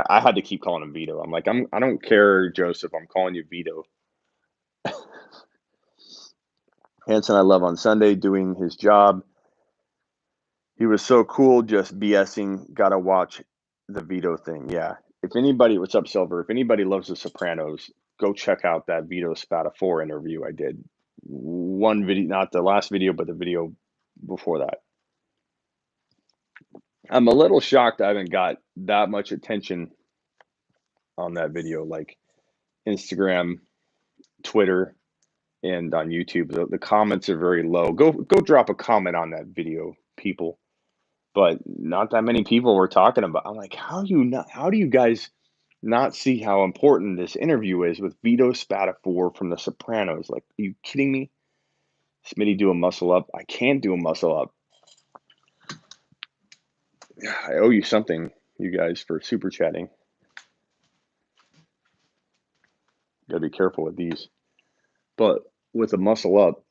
I had to keep calling him Vito. I'm like, I don't care, Joseph. I'm calling you Vito. Hanson, I love on Sunday doing his job. He was so cool, just BSing. Gotta watch the Vito thing. Yeah. If anybody, what's up, Silver? If anybody loves The Sopranos, go check out that Vito Spatafore interview I did. one video, not the last video, but the video before that. I'm a little shocked I haven't got that much attention on that video, like Instagram, Twitter, and on YouTube. The comments are very low. Go drop a comment on that video, people. But not that many people were talking about. I'm like, how do you guys not see how important this interview is with Vito Spatafore from The Sopranos? Like, are you kidding me? Smitty do a muscle up. I can't do a muscle up. I owe you something, you guys, for super chatting. Gotta be careful with these. But with a muscle up,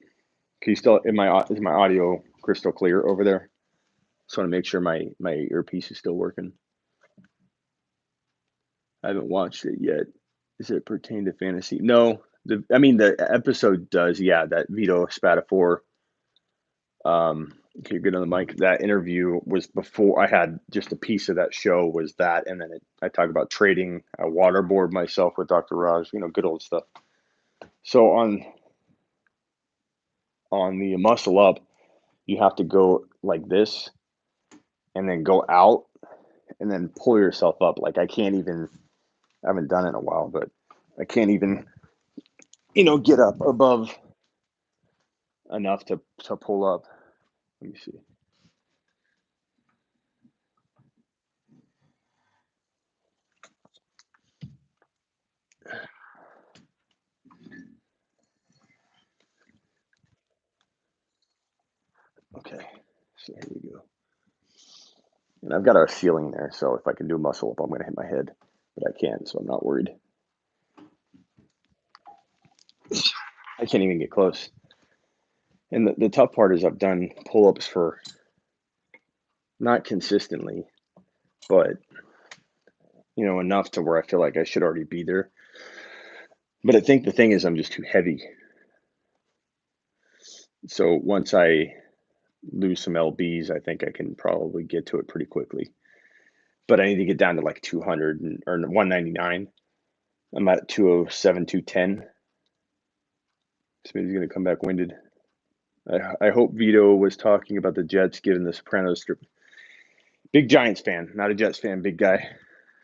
can you still is my audio crystal clear over there? Just want to make sure my earpiece is still working. I haven't watched it yet. Does it pertain to fantasy? No. The episode does. Yeah, that Vito Spatafore. Okay, good on the mic. That interview was before I had just a piece of that show. Was that, and then I talk about trading. I waterboard myself with Dr. Raj. Good old stuff. So on the muscle up, you have to go like this, and then go out, and then pull yourself up. Like I haven't done it in a while, but I can't even, get up above enough to pull up. Let me see. Okay, so here we go. And I've got our ceiling there, so if I can do a muscle up, I'm going to hit my head, but I can't, so I'm not worried. I can't even get close. And the tough part is I've done pull-ups for not consistently, but enough to where I feel like I should already be there. But I think the thing is I'm just too heavy. So once I lose some lbs, I think I can probably get to it pretty quickly. But I need to get down to like 200 or 199. I'm at 207, 210. Smitty's going to come back winded. I hope Vito was talking about the Jets given the Sopranos strip. Big Giants fan, not a Jets fan, big guy.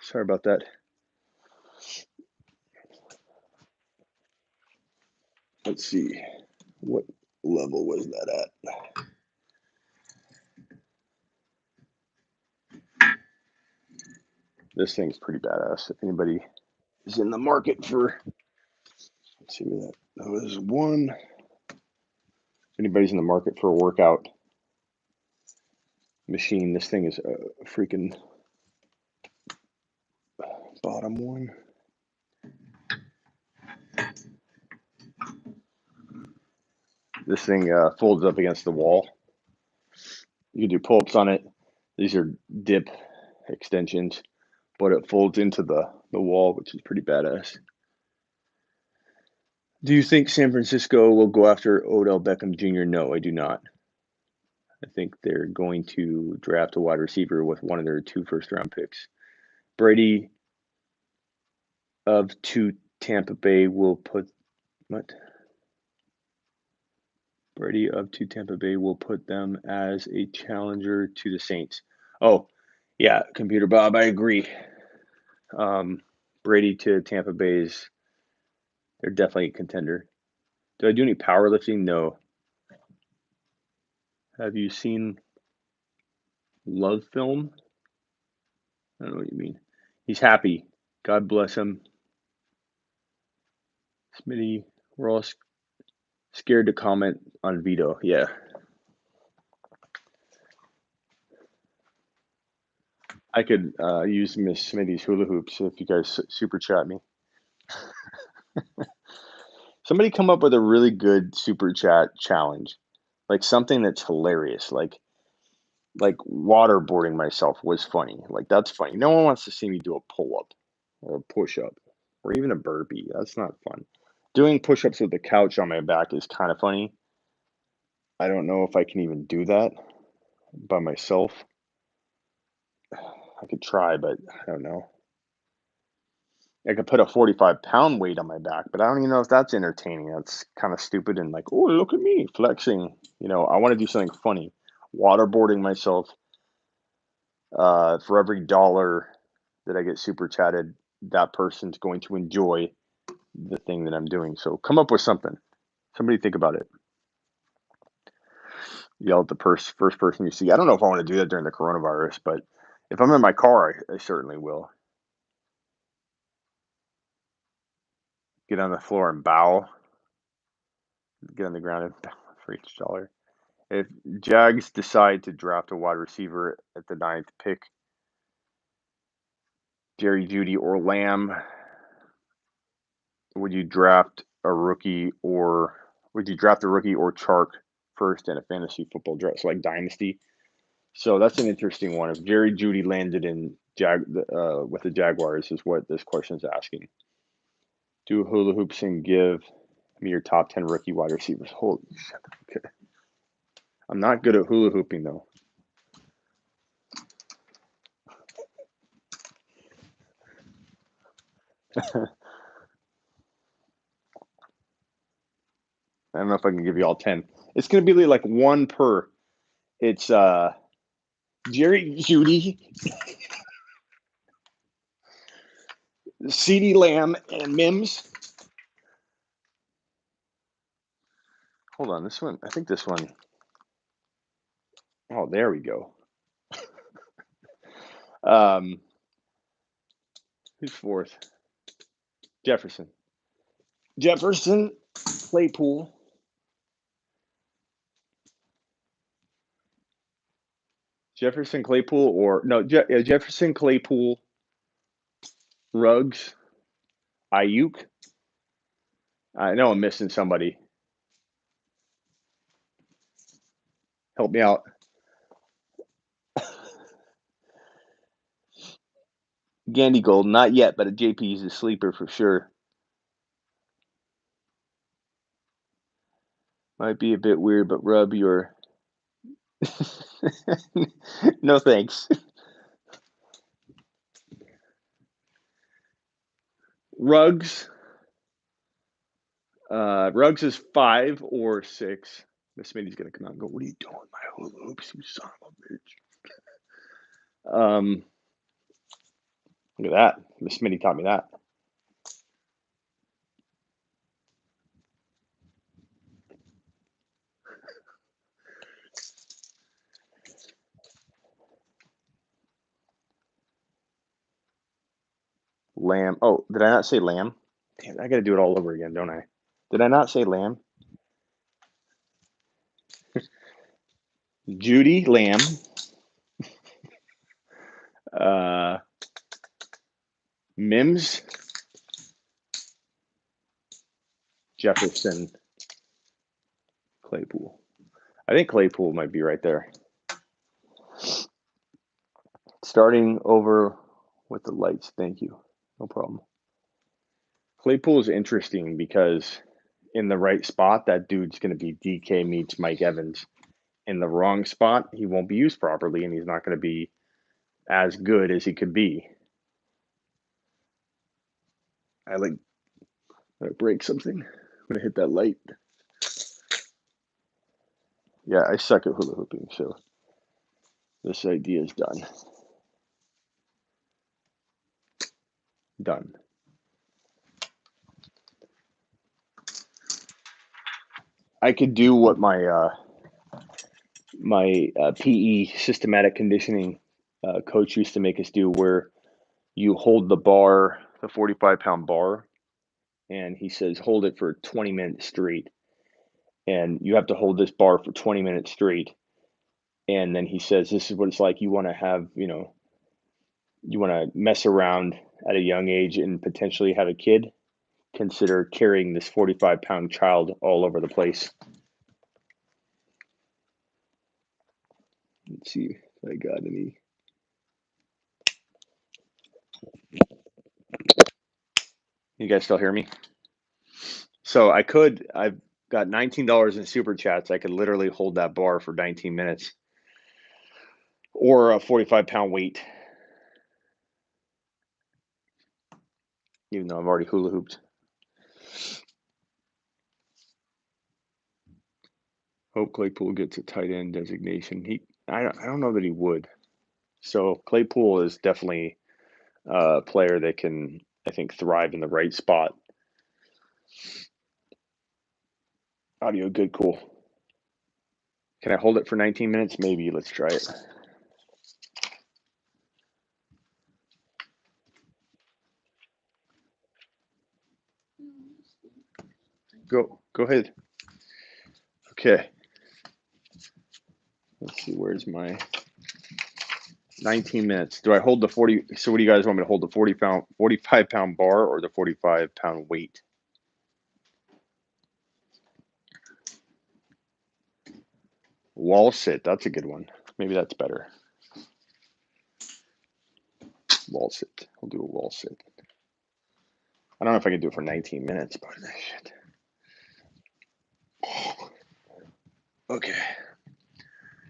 Sorry about that. Let's see. What level was that at? This thing's pretty badass. If anybody is in the market for, let's see where that was one. If anybody's in the market for a workout machine, this thing is a freaking bottom one. This thing folds up against the wall. You can do pull-ups on it. These are dip extensions, but it folds into the wall, which is pretty badass. Do you think San Francisco will go after Odell Beckham Jr.? No, I do not. I think they're going to draft a wide receiver with one of their 2 first-round picks. Brady to Tampa Bay will put what? Brady to Tampa Bay will put them as a challenger to the Saints. Oh, yeah, Computer Bob, I agree. Brady to Tampa Bay they're definitely a contender. Do I do any powerlifting? No. Have you seen Love Film? I don't know what you mean. He's happy. God bless him. Smitty, we're all scared to comment on Vito. Yeah. I could use Miss Smitty's hula hoops if you guys super chat me. Somebody come up with a really good super chat challenge, like something that's hilarious, like waterboarding myself was funny. Like that's funny. No one wants to see me do a pull up or a push up or even a burpee. That's not fun. Doing push ups with the couch on my back is kind of funny. I don't know if I can even do that by myself. I could try, but I don't know. I could put a 45-pound weight on my back, but I don't even know if that's entertaining. That's kind of stupid and like, oh, look at me flexing. I want to do something funny. Waterboarding myself. For every dollar that I get super chatted, that person's going to enjoy the thing that I'm doing. So come up with something. Somebody think about it. Yell at the first person you see. I don't know if I want to do that during the coronavirus, but if I'm in my car, I certainly will. Get on the floor and bow. Get on the ground and bow for each dollar. If Jags decide to draft a wide receiver at the 9th pick, Jerry Jeudy or Lamb, would you draft a rookie or Chark first in a fantasy football draft, so like dynasty? So that's an interesting one. If Jerry Jeudy landed in with the Jaguars, is what this question is asking. Do hula hoops and give me your top 10 rookie wide receivers. Holy shit! Okay. I'm not good at hula hooping though. I don't know if I can give you all 10. It's going to be like one per. It's Jerry Jeudy, CeeDee Lamb, and Mims. Hold on, this one. I think this one. Oh, there we go. Who's fourth? Jefferson, Claypool. Jefferson, Claypool, or no? Jefferson, Claypool, Ruggs, Ayuk. I know I'm missing somebody. Help me out. Gandy Gold, not yet, but a JP is a sleeper for sure. Might be a bit weird, but rub your. No thanks. Ruggs. Ruggs is 5 or 6. Miss Smitty's gonna come out and go, "What are you doing, my hula hoops, you son of a bitch?" Look at that. Miss Smitty taught me that. Lamb. Oh, did I not say Lamb? Damn, I got to do it all over again, don't I? Did I not say Lamb? Jeudy, Lamb. Mims, Jefferson, Claypool. I think Claypool might be right there. Starting over with the lights. Thank you. No problem. Claypool is interesting because in the right spot, that dude's going to be DK meets Mike Evans. In the wrong spot, he won't be used properly, and he's not going to be as good as he could be. I break something. I'm going to hit that light. Yeah, I suck at hula hooping, so this idea is done. Done. I could do what my PE systematic conditioning coach used to make us do, where you hold the bar, the 45-pound bar, and he says hold it for 20 minutes straight. And you have to hold this bar for 20 minutes straight. And then he says, this is what it's like. You want to have, you want to mess around at a young age and potentially have a kid. Consider carrying this 45-pound child all over the place. Let's see if I got any. You guys still hear me? So I've got $19 in super chats. I could literally hold that bar for 19 minutes or a 45-pound weight. even though I've already hula hooped. Hope Claypool gets a tight end designation. I don't know that he would. So Claypool is definitely a player that can, I think, thrive in the right spot. Audio good, cool. Can I hold it for 19 minutes? Maybe. Let's try it. Go ahead. Okay. Let's see, where's my 19 minutes? Do I hold the 40? So what do you guys want me to hold, the 45-pound bar or the 45-pound weight? Wall sit, that's a good one. Maybe that's better. Wall sit. I'll do a wall sit. I don't know if I can do it for 19 minutes, but shit. Okay.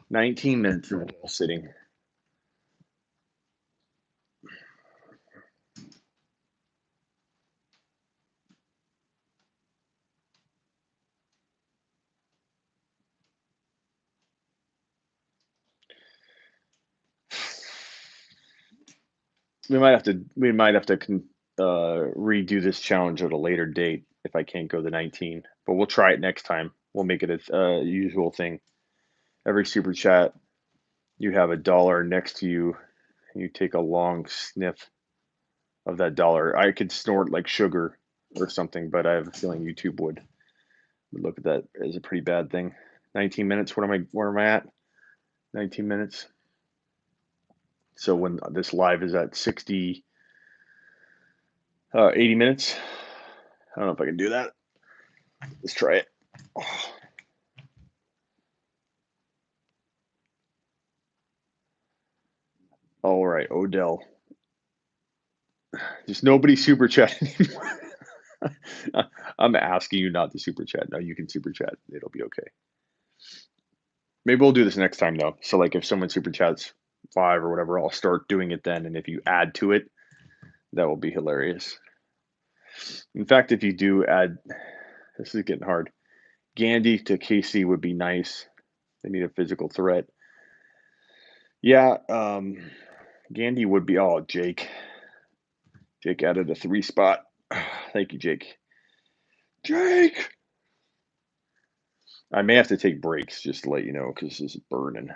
19 minutes of wall sitting. We might have to redo this challenge at a later date if I can't go the 19. But we'll try it next time. We'll make it a usual thing. Every super chat, you have a dollar next to you. You take a long sniff of that dollar. I could snort like sugar or something, but I have a feeling YouTube would look at that as a pretty bad thing. 19 minutes. Where am I at? 19 minutes. So when this live is at 80 minutes. I don't know if I can do that. Let's try it. All right, Odell. There's nobody super chat anymore. I'm asking you not to super chat. No, you can super chat. It'll be okay. Maybe we'll do this next time though. So like if someone super chats 5 or whatever, I'll start doing it then. And if you add to it, that will be hilarious. In fact, if you do add, this is getting hard. Gandy to KC would be nice. They need a physical threat. Yeah, Gandy would be. Oh, Jake. Jake added a 3 spot. Thank you, Jake. Jake! I may have to take breaks just to let you know because this is burning.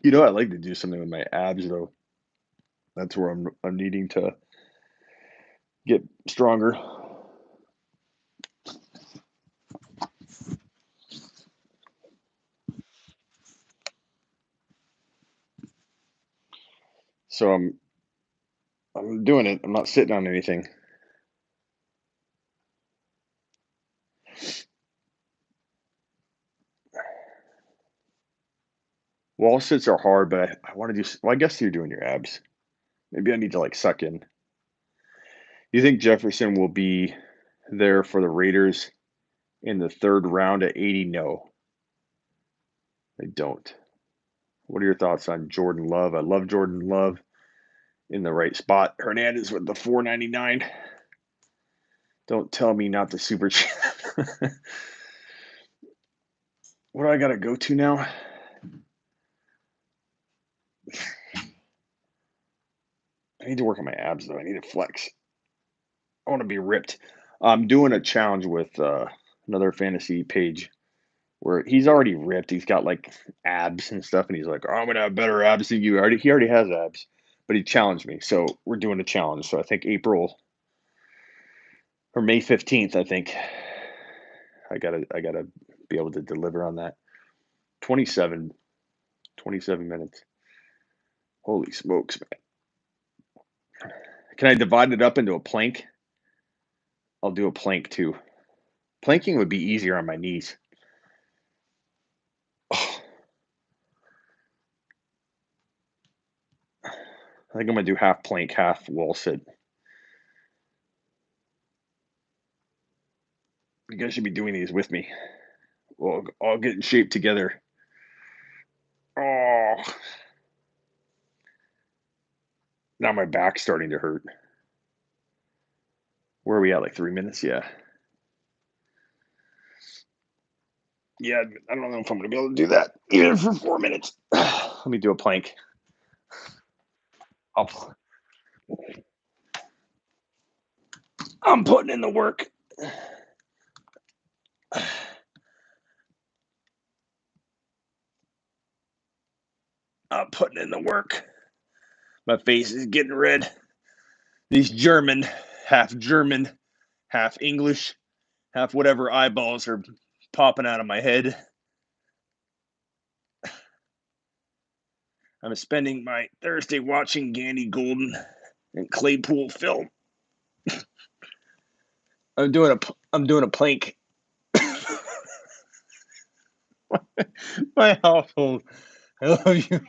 You know, I'd like to do something with my abs though. That's where I'm needing to get stronger. So I'm doing it. I'm not sitting on anything. Wall sits are hard, but I want to do. Well, I guess you're doing your abs. Maybe I need to like suck in. You think Jefferson will be there for the Raiders in the 3rd round at 80? No, I don't. What are your thoughts on Jordan Love? I love Jordan Love in the right spot. Hernandez with the 499. Don't tell me not to super chat. What do I got to go to now? I need to work on my abs though. I need to flex. I want to be ripped. I'm doing a challenge with another fantasy page where he's already ripped. He's got like abs and stuff, and he's like, "Oh, I'm gonna have better abs than you." He already has abs, but he challenged me, so we're doing a challenge. So I think April or May 15th. I think I gotta be able to deliver on that. 27, 27 minutes. Holy smokes, man! Can I divide it up into a plank? I'll do a plank too. Planking would be easier on my knees. Oh, I think I'm gonna do half plank, half wall sit. You guys should be doing these with me. We'll all get in shape together. Oh, now my back's starting to hurt. Where are we at? Like 3 minutes? Yeah. Yeah, I don't know if I'm going to be able to do that even for 4 minutes. Let me do a plank. I'm putting in the work. I'm putting in the work. My face is getting red. These half German, half English, half whatever eyeballs are popping out of my head. I'm spending my Thursday watching Gandy Golden and Claypool film. I'm doing a plank. My household. I love you.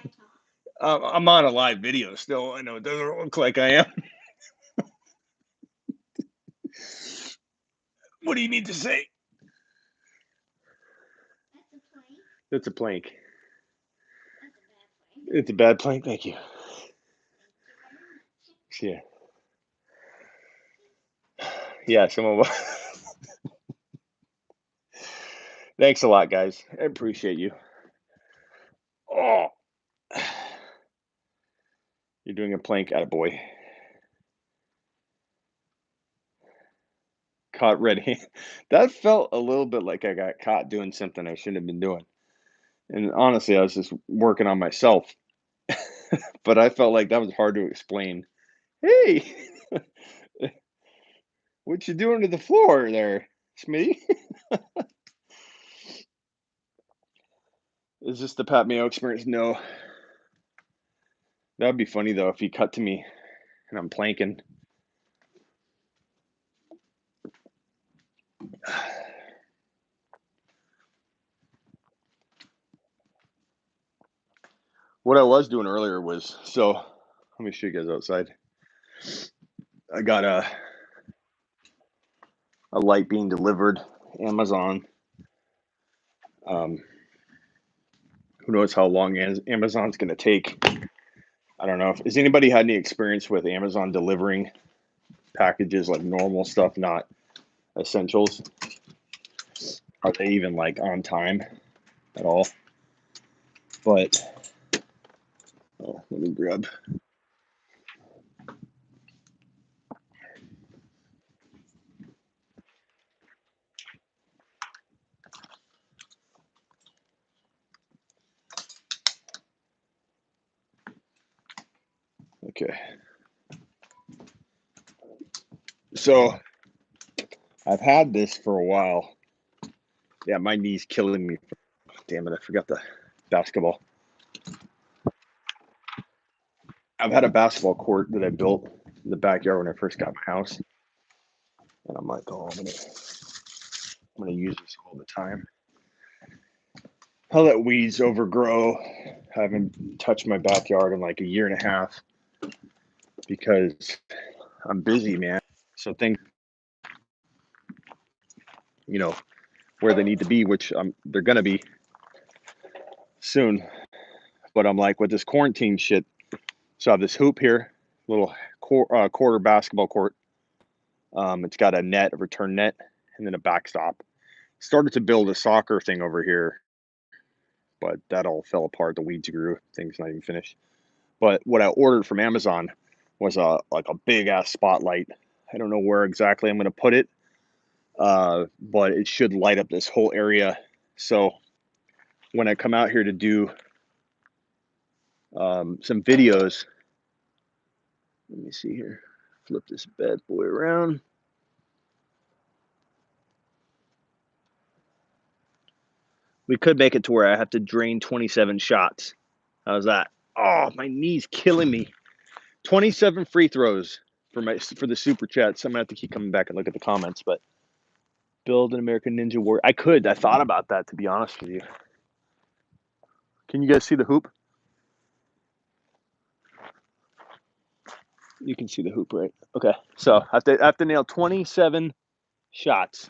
I'm on a live video still. I know it doesn't look like I am. What do you need to say? That's a plank. It's a bad plank. Thank you. Yeah. Yeah, some of Thanks a lot, guys. I appreciate you. Oh, you're doing a plank, attaboy. Caught red-handed. That felt a little bit like I got caught doing something I shouldn't have been doing. And honestly, I was just working on myself. But I felt like that was hard to explain. Hey, what you doing to the floor there, Smitty? Is this the Pat Mayo experience? No. That would be funny though if he cut to me and I'm planking. What I was doing earlier was, so let me show you guys outside. I got a light being delivered, Amazon. Who knows how long Amazon's going to take? I don't know. Has anybody had any experience with Amazon delivering packages, like normal stuff, not essentials? Are they even like on time at all? But let me grab. Okay. So I've had this for a while. Yeah, my knee's killing me. Damn it, I forgot the basketball. I've had a basketball court that I built in the backyard when I first got my house. And I'm like, oh, I'm gonna use this all the time. I'll let weeds overgrow. I haven't touched my backyard in like a year and a half because I'm busy, man. So things, where they need to be, which they're gonna be soon. But I'm like, with this quarantine shit, so I have this hoop here, little quarter basketball court. It's got a net, a return net, and then a backstop. Started to build a soccer thing over here, but that all fell apart. The weeds grew. Thing's not even finished. But what I ordered from Amazon was a big ass spotlight. I don't know where exactly I'm going to put it, but it should light up this whole area. So when I come out here to do some videos, let me see here. Flip this bad boy around. We could make it to where I have to drain 27 shots. How's that? Oh, my knee's killing me. 27 free throws for the super chats. I'm gonna have to keep coming back and look at the comments, but build an American Ninja Warrior. I thought about that, to be honest with you. Can you guys see the hoop? You can see the hoop, right? Okay. So I have to nail 27 shots.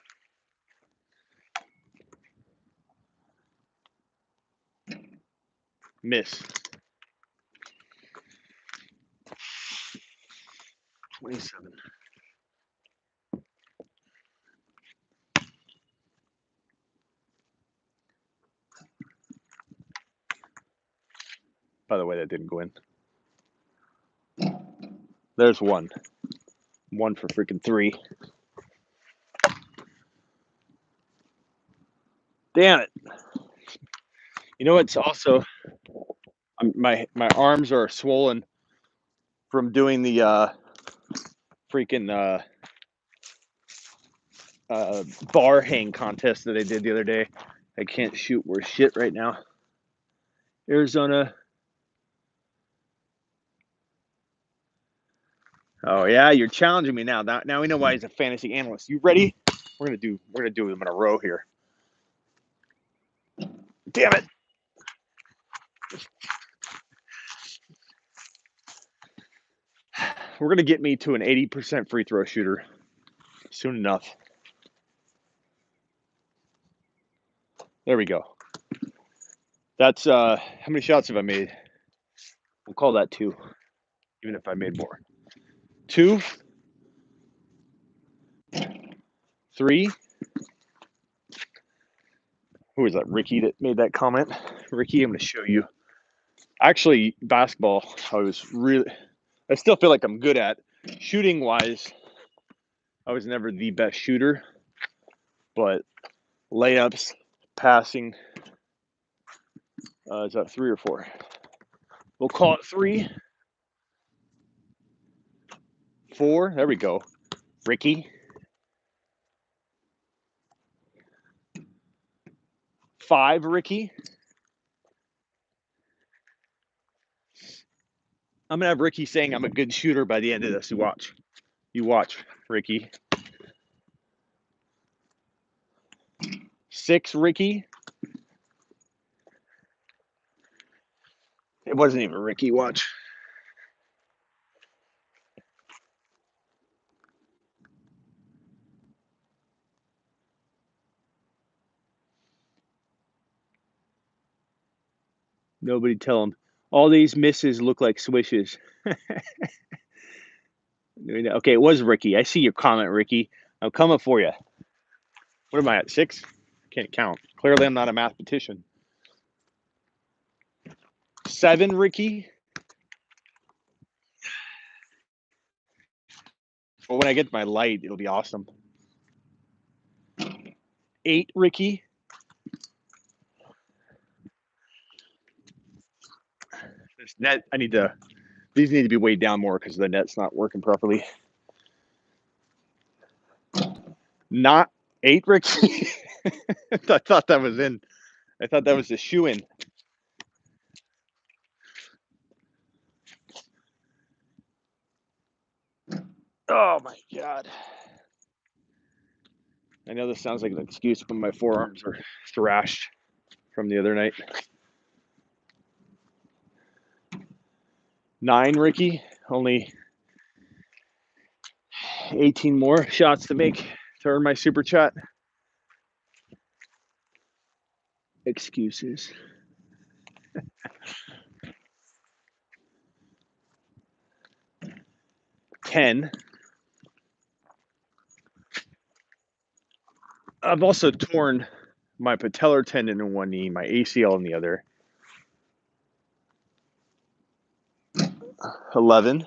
Miss. 27. By the way, that didn't go in. There's one. One for freaking 3. Damn it. You know what's also, my arms are swollen from doing the freaking bar hang contest that I did the other day. I can't shoot worth shit right now. Arizona. Oh yeah, you're challenging me now. Now we know why he's a fantasy analyst. You ready? We're gonna do them in a row here. Damn it. We're gonna get me to an 80% free throw shooter soon enough. There we go. That's how many shots have I made? We'll call that 2, even if I made more. 2, 3. Who was that? Ricky that made that comment. Ricky, I'm gonna show you. Actually, basketball, I still feel like I'm good at. Shooting wise, I was never the best shooter, but layups, passing, is that 3 or 4? We'll call it 3, 4. There we go. Ricky. 5, Ricky. I'm gonna have Ricky saying I'm a good shooter by the end of this. You watch, Ricky. 6, Ricky. It wasn't even Ricky. Watch. Nobody tell him. All these misses look like swishes. Okay, it was Ricky. I see your comment, Ricky. I'm coming for you. What am I at? 6? Can't count. Clearly, I'm not a mathematician. 7, Ricky. But when I get my light, it'll be awesome. 8, Ricky. This net, these need to be weighed down more because the net's not working properly. Not 8, Ricky. I thought that was in. I thought that was a shoe in. Oh my God. I know this sounds like an excuse, but my forearms are thrashed from the other night. 9, Ricky. Only 18 more shots to make to earn my super chat. Excuses. 10. I've also torn my patellar tendon in one knee, my ACL in the other. 11.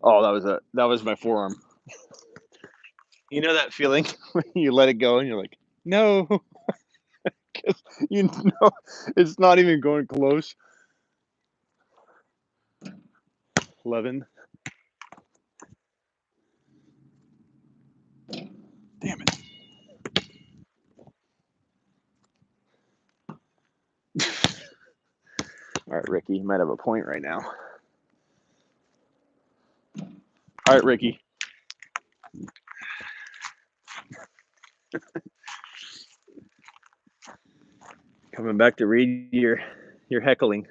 Oh, that was my forearm. You know that feeling when you let it go and you're like, no, because you know it's not even going close. 11. Damn it. All right, Ricky, you might have a point right now. All right, Ricky. Coming back to read your heckling.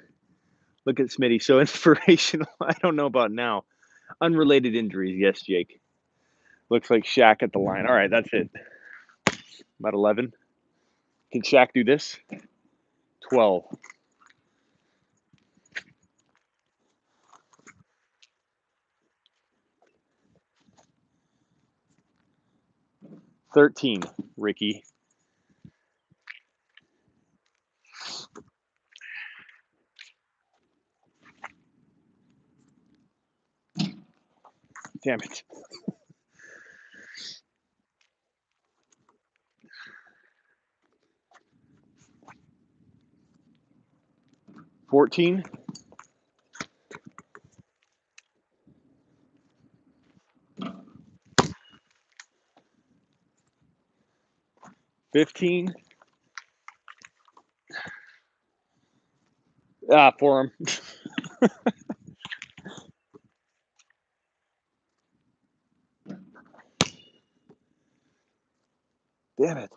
Look at Smitty, so inspirational. I don't know about now. Unrelated injuries, yes, Jake. Looks like Shaq at the line. All right, that's it. About 11. Can Shaq do this? 12. 13, Ricky. Damn it. 14. 15. Forearm. Damn it.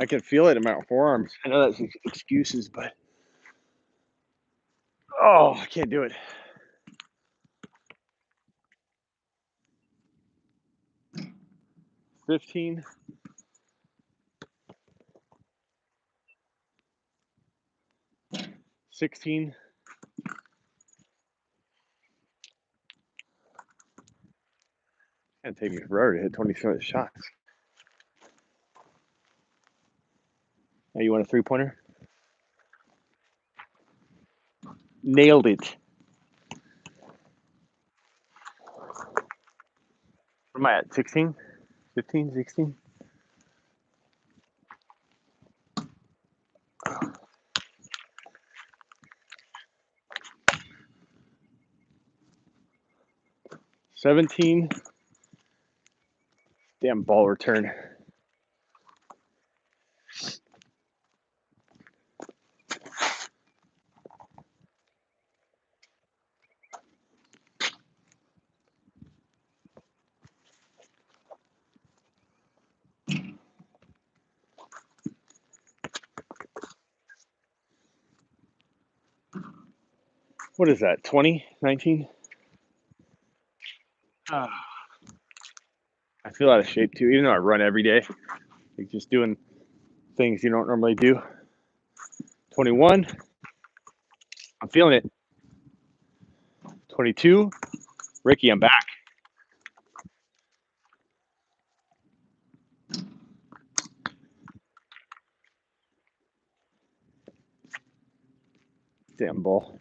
I can feel it in my forearms. I know that's excuses, but oh, I can't do it. 15. 16. It's gonna take me forever to hit 27 shots. Now you want a 3-pointer? Nailed it. What am I at? 16? 15? 16? $17. Damn ball return. What is that? 20? 19? I feel out of shape too, even though I run every day. Like just doing things you don't normally do. 21. I'm feeling it. 22. Ricky, I'm back. Damn ball.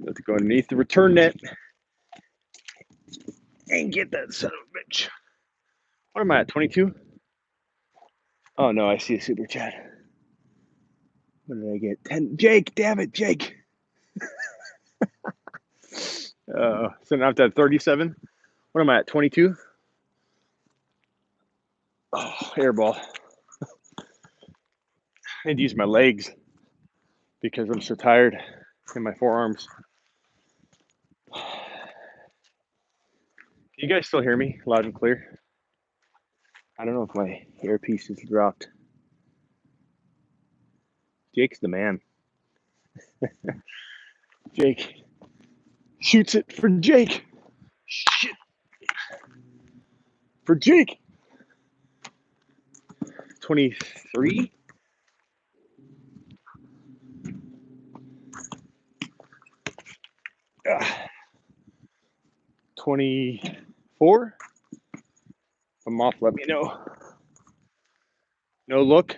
Have to go underneath the return net and get that son of a bitch. What am I at? 22? Oh no, I see a super chat. What did I get? 10. Jake, damn it, Jake. So now I'm at 37. What am I at? 22? Oh, air ball. I need to use my legs because I'm so tired in my forearms. Can you guys still hear me loud and clear? I don't know if my earpiece is dropped. Jake's the man. Jake shoots it for Jake. Shit. For Jake. 23. 24. If I'm off, let me know. No look.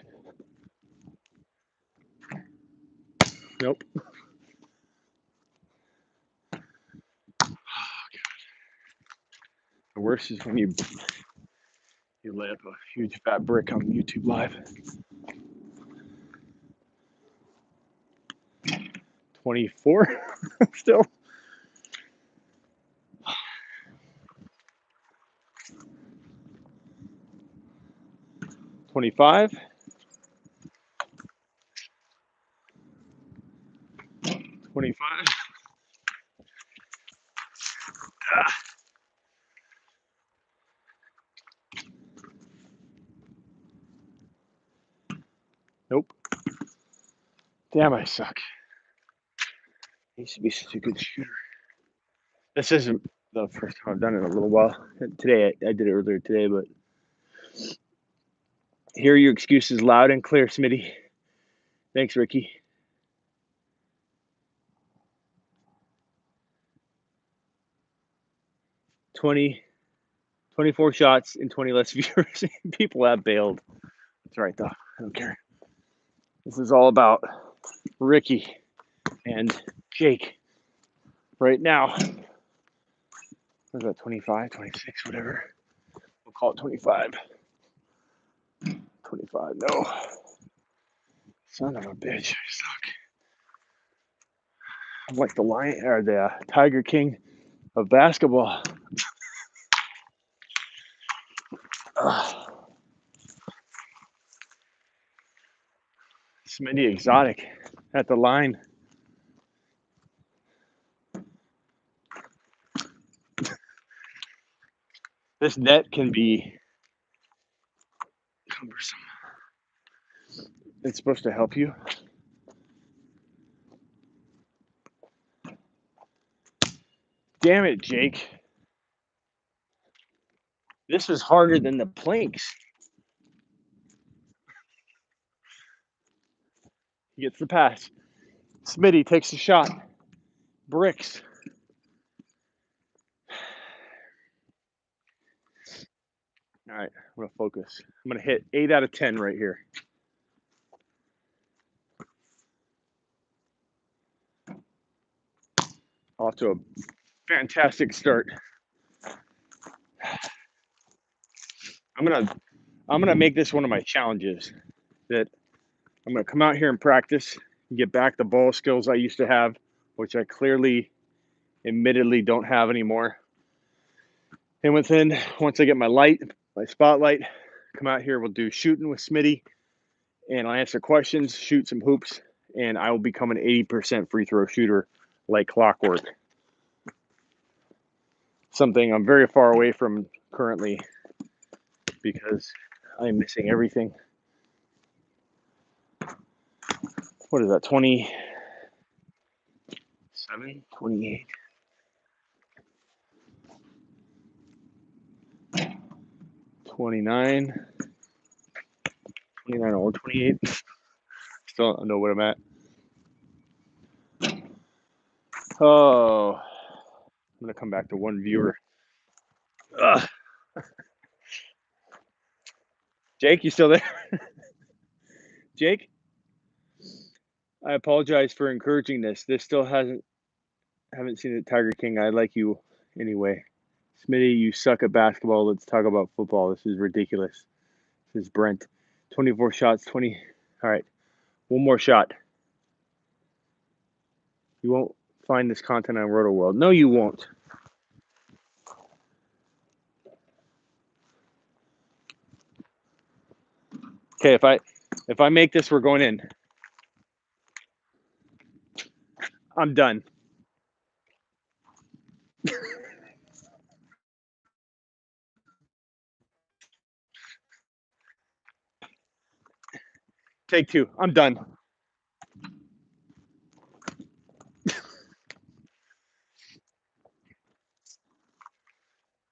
Nope. The worst is when you lay up a huge fat brick on YouTube Live. 24 still. 25. 25. Nope. Damn, I suck. I used to be such a good shooter. This isn't the first time I've done it in a little while. Today, I did it earlier today, but hear your excuses loud and clear, Smitty. Thanks, Ricky. 24 shots and 20 less viewers. People have bailed. That's right, though. I don't care. This is all about Ricky and Jake right now. What is that, 25, 26, whatever? We'll call it 25. 25, no. Son of a bitch, I suck. I'm like the lion or the Tiger King of basketball. Smitty exotic at the line. This net can be cumbersome. It's supposed to help you. Damn it, Jake. This was harder than the planks. He gets the pass. Smitty takes the shot. Bricks. All right, I'm going to focus. I'm going to hit 8 out of 10 right here. Off to a fantastic start. I'm gonna make this one of my challenges. That I'm gonna come out here and practice and get back the ball skills I used to have, which I clearly, admittedly, don't have anymore. And once I get my spotlight, come out here. We'll do shooting with Smitty, and I'll answer questions, shoot some hoops, and I will become an 80% free throw shooter like clockwork. Something I'm very far away from currently because I'm missing everything. What is that, 27, 28? 29 or 28. Still don't know what I'm at. Oh, I'm going to come back to one viewer. Ugh. Jake, you still there? Jake, I apologize for encouraging this. This still haven't seen it, Tiger King. I like you anyway. Smitty, you suck at basketball. Let's talk about football. This is ridiculous. This is Brent. 24 shots, 20. All right. One more shot. You won't find this content on Roto World. No, you won't. Okay, if I make this, we're going in. I'm done. Take 2. I'm done.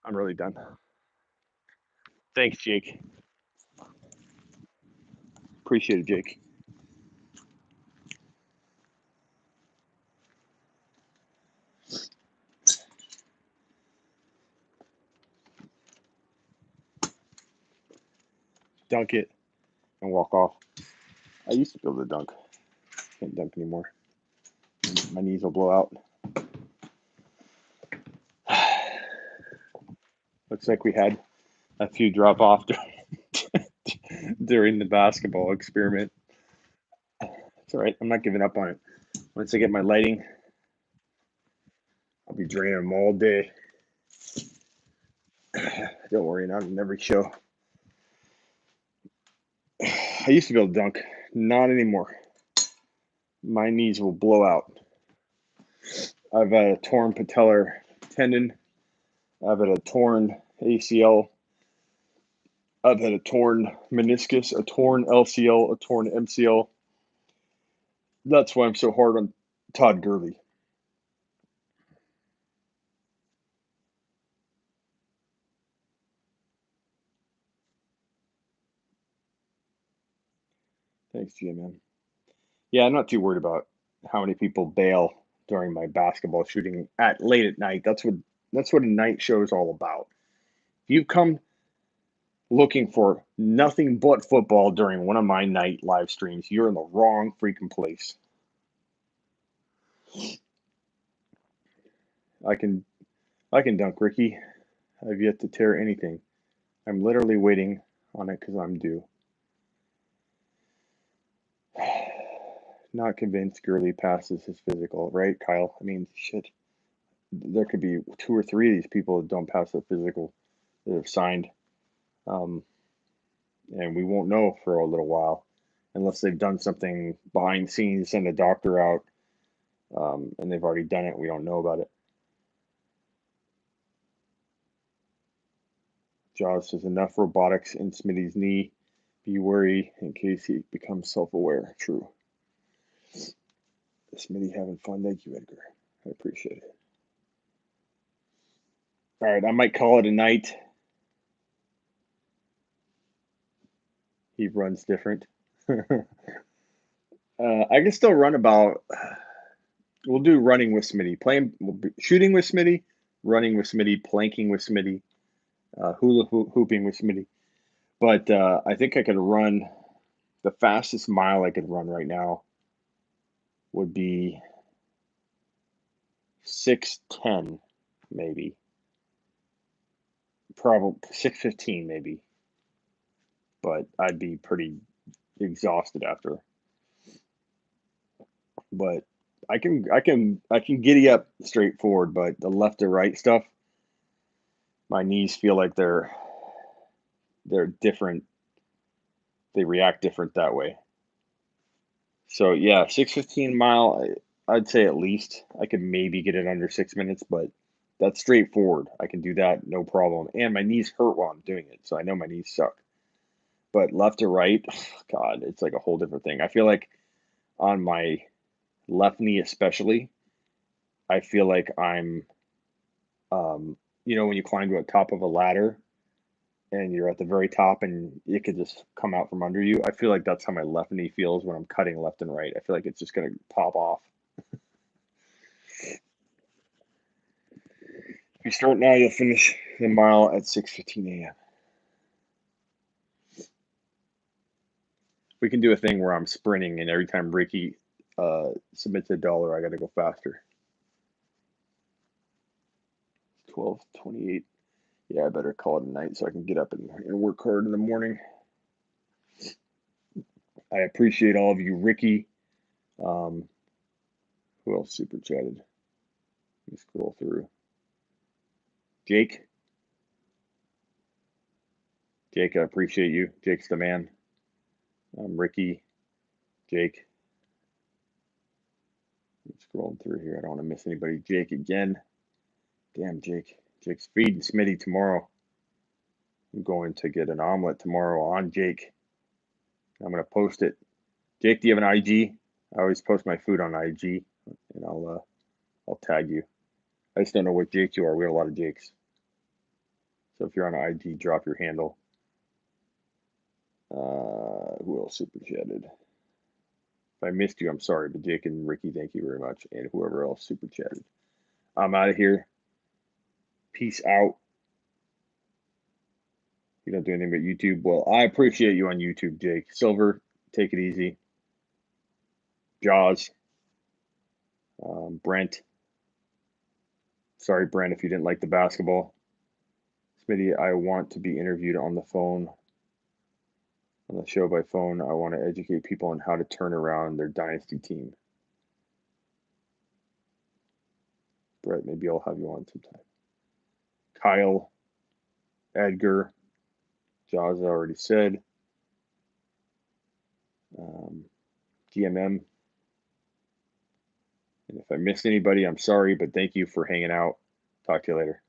I'm really done. Thanks, Jake. Appreciate it, Jake. Dunk it and walk off. I used to be able to dunk. Can't dunk anymore. My knees will blow out. Looks like we had a few drop off during the basketball experiment. It's all right. I'm not giving up on it. Once I get my lighting, I'll be draining them all day. Don't worry, not in every show. I used to be able to dunk. Not anymore. My knees will blow out. I've had a torn patellar tendon. I've had a torn ACL. I've had a torn meniscus, a torn LCL, a torn MCL. That's why I'm so hard on Todd Gurley. Thanks, GMM. Yeah, I'm not too worried about how many people bail during my basketball shooting at late at night. That's what a night show is all about. If you come looking for nothing but football during one of my night live streams, you're in the wrong freaking place. I can I can dunk, Ricky. I've yet to tear anything. I'm literally waiting on it because I'm due. Not convinced Gurley passes his physical, right, Kyle? I mean, shit. There could be 2 or 3 of these people that don't pass their physical that have signed, um, and we won't know for a little while unless they've done something behind the scenes, send a doctor out, and they've already done it. We don't know about it. Jaws says enough robotics in Smitty's knee. Be wary in case he becomes self-aware. True. Smitty having fun. Thank you, Edgar. I appreciate it. All right, I might call it a night. He runs different. I can still run about. We'll do running with Smitty, shooting with Smitty, running with Smitty, planking with Smitty, hula hooping with Smitty. But I think I could run. The fastest mile I could run right now would be 6:10, maybe. Probably 6:15, maybe. But I'd be pretty exhausted after. But I can giddy up straightforward, but the left to right stuff, my knees feel like they're different. They react different that way. So yeah, 6:15 mile. I'd say at least I could maybe get it under 6 minutes, but that's straightforward. I can do that no problem. And my knees hurt while I'm doing it, so I know my knees suck. But left to right, God, it's like a whole different thing. I feel like on my left knee especially, I feel like I'm, when you climb to the top of a ladder and you're at the very top and it could just come out from under you. I feel like that's how my left knee feels when I'm cutting left and right. I feel like it's just going to pop off. If you start now, you'll finish the mile at 6:15 a.m. We can do a thing where I'm sprinting, and every time Ricky submits $1, I got to go faster. 12:28. Yeah, I better call it a night so I can get up and work hard in the morning. I appreciate all of you, Ricky. Who else super chatted? Let me scroll through. Jake. Jake, I appreciate you. Jake's the man. Ricky, Jake. I'm scrolling through here. I don't want to miss anybody. Jake again. Damn, Jake. Jake's feeding Smitty tomorrow. I'm going to get an omelet tomorrow on Jake. I'm going to post it. Jake, do you have an IG? I always post my food on IG, and I'll tag you. I just don't know what Jake you are. We have a lot of Jakes. So if you're on IG, drop your handle. Who else super chatted? If I missed you, I'm sorry, but Jake and Ricky, thank you very much, and whoever else super chatted. I'm out of here. Peace out. You don't do anything but YouTube. Well, I appreciate you on YouTube, Jake. Silver, take it easy. Jaws. Brent. Sorry, Brent, if you didn't like the basketball. Smitty, I want to be interviewed on the phone. On the show by phone, I want to educate people on how to turn around their dynasty team. Brett, maybe I'll have you on sometime. Kyle, Edgar, Jaws, I already said. GMM. And if I missed anybody, I'm sorry, but thank you for hanging out. Talk to you later.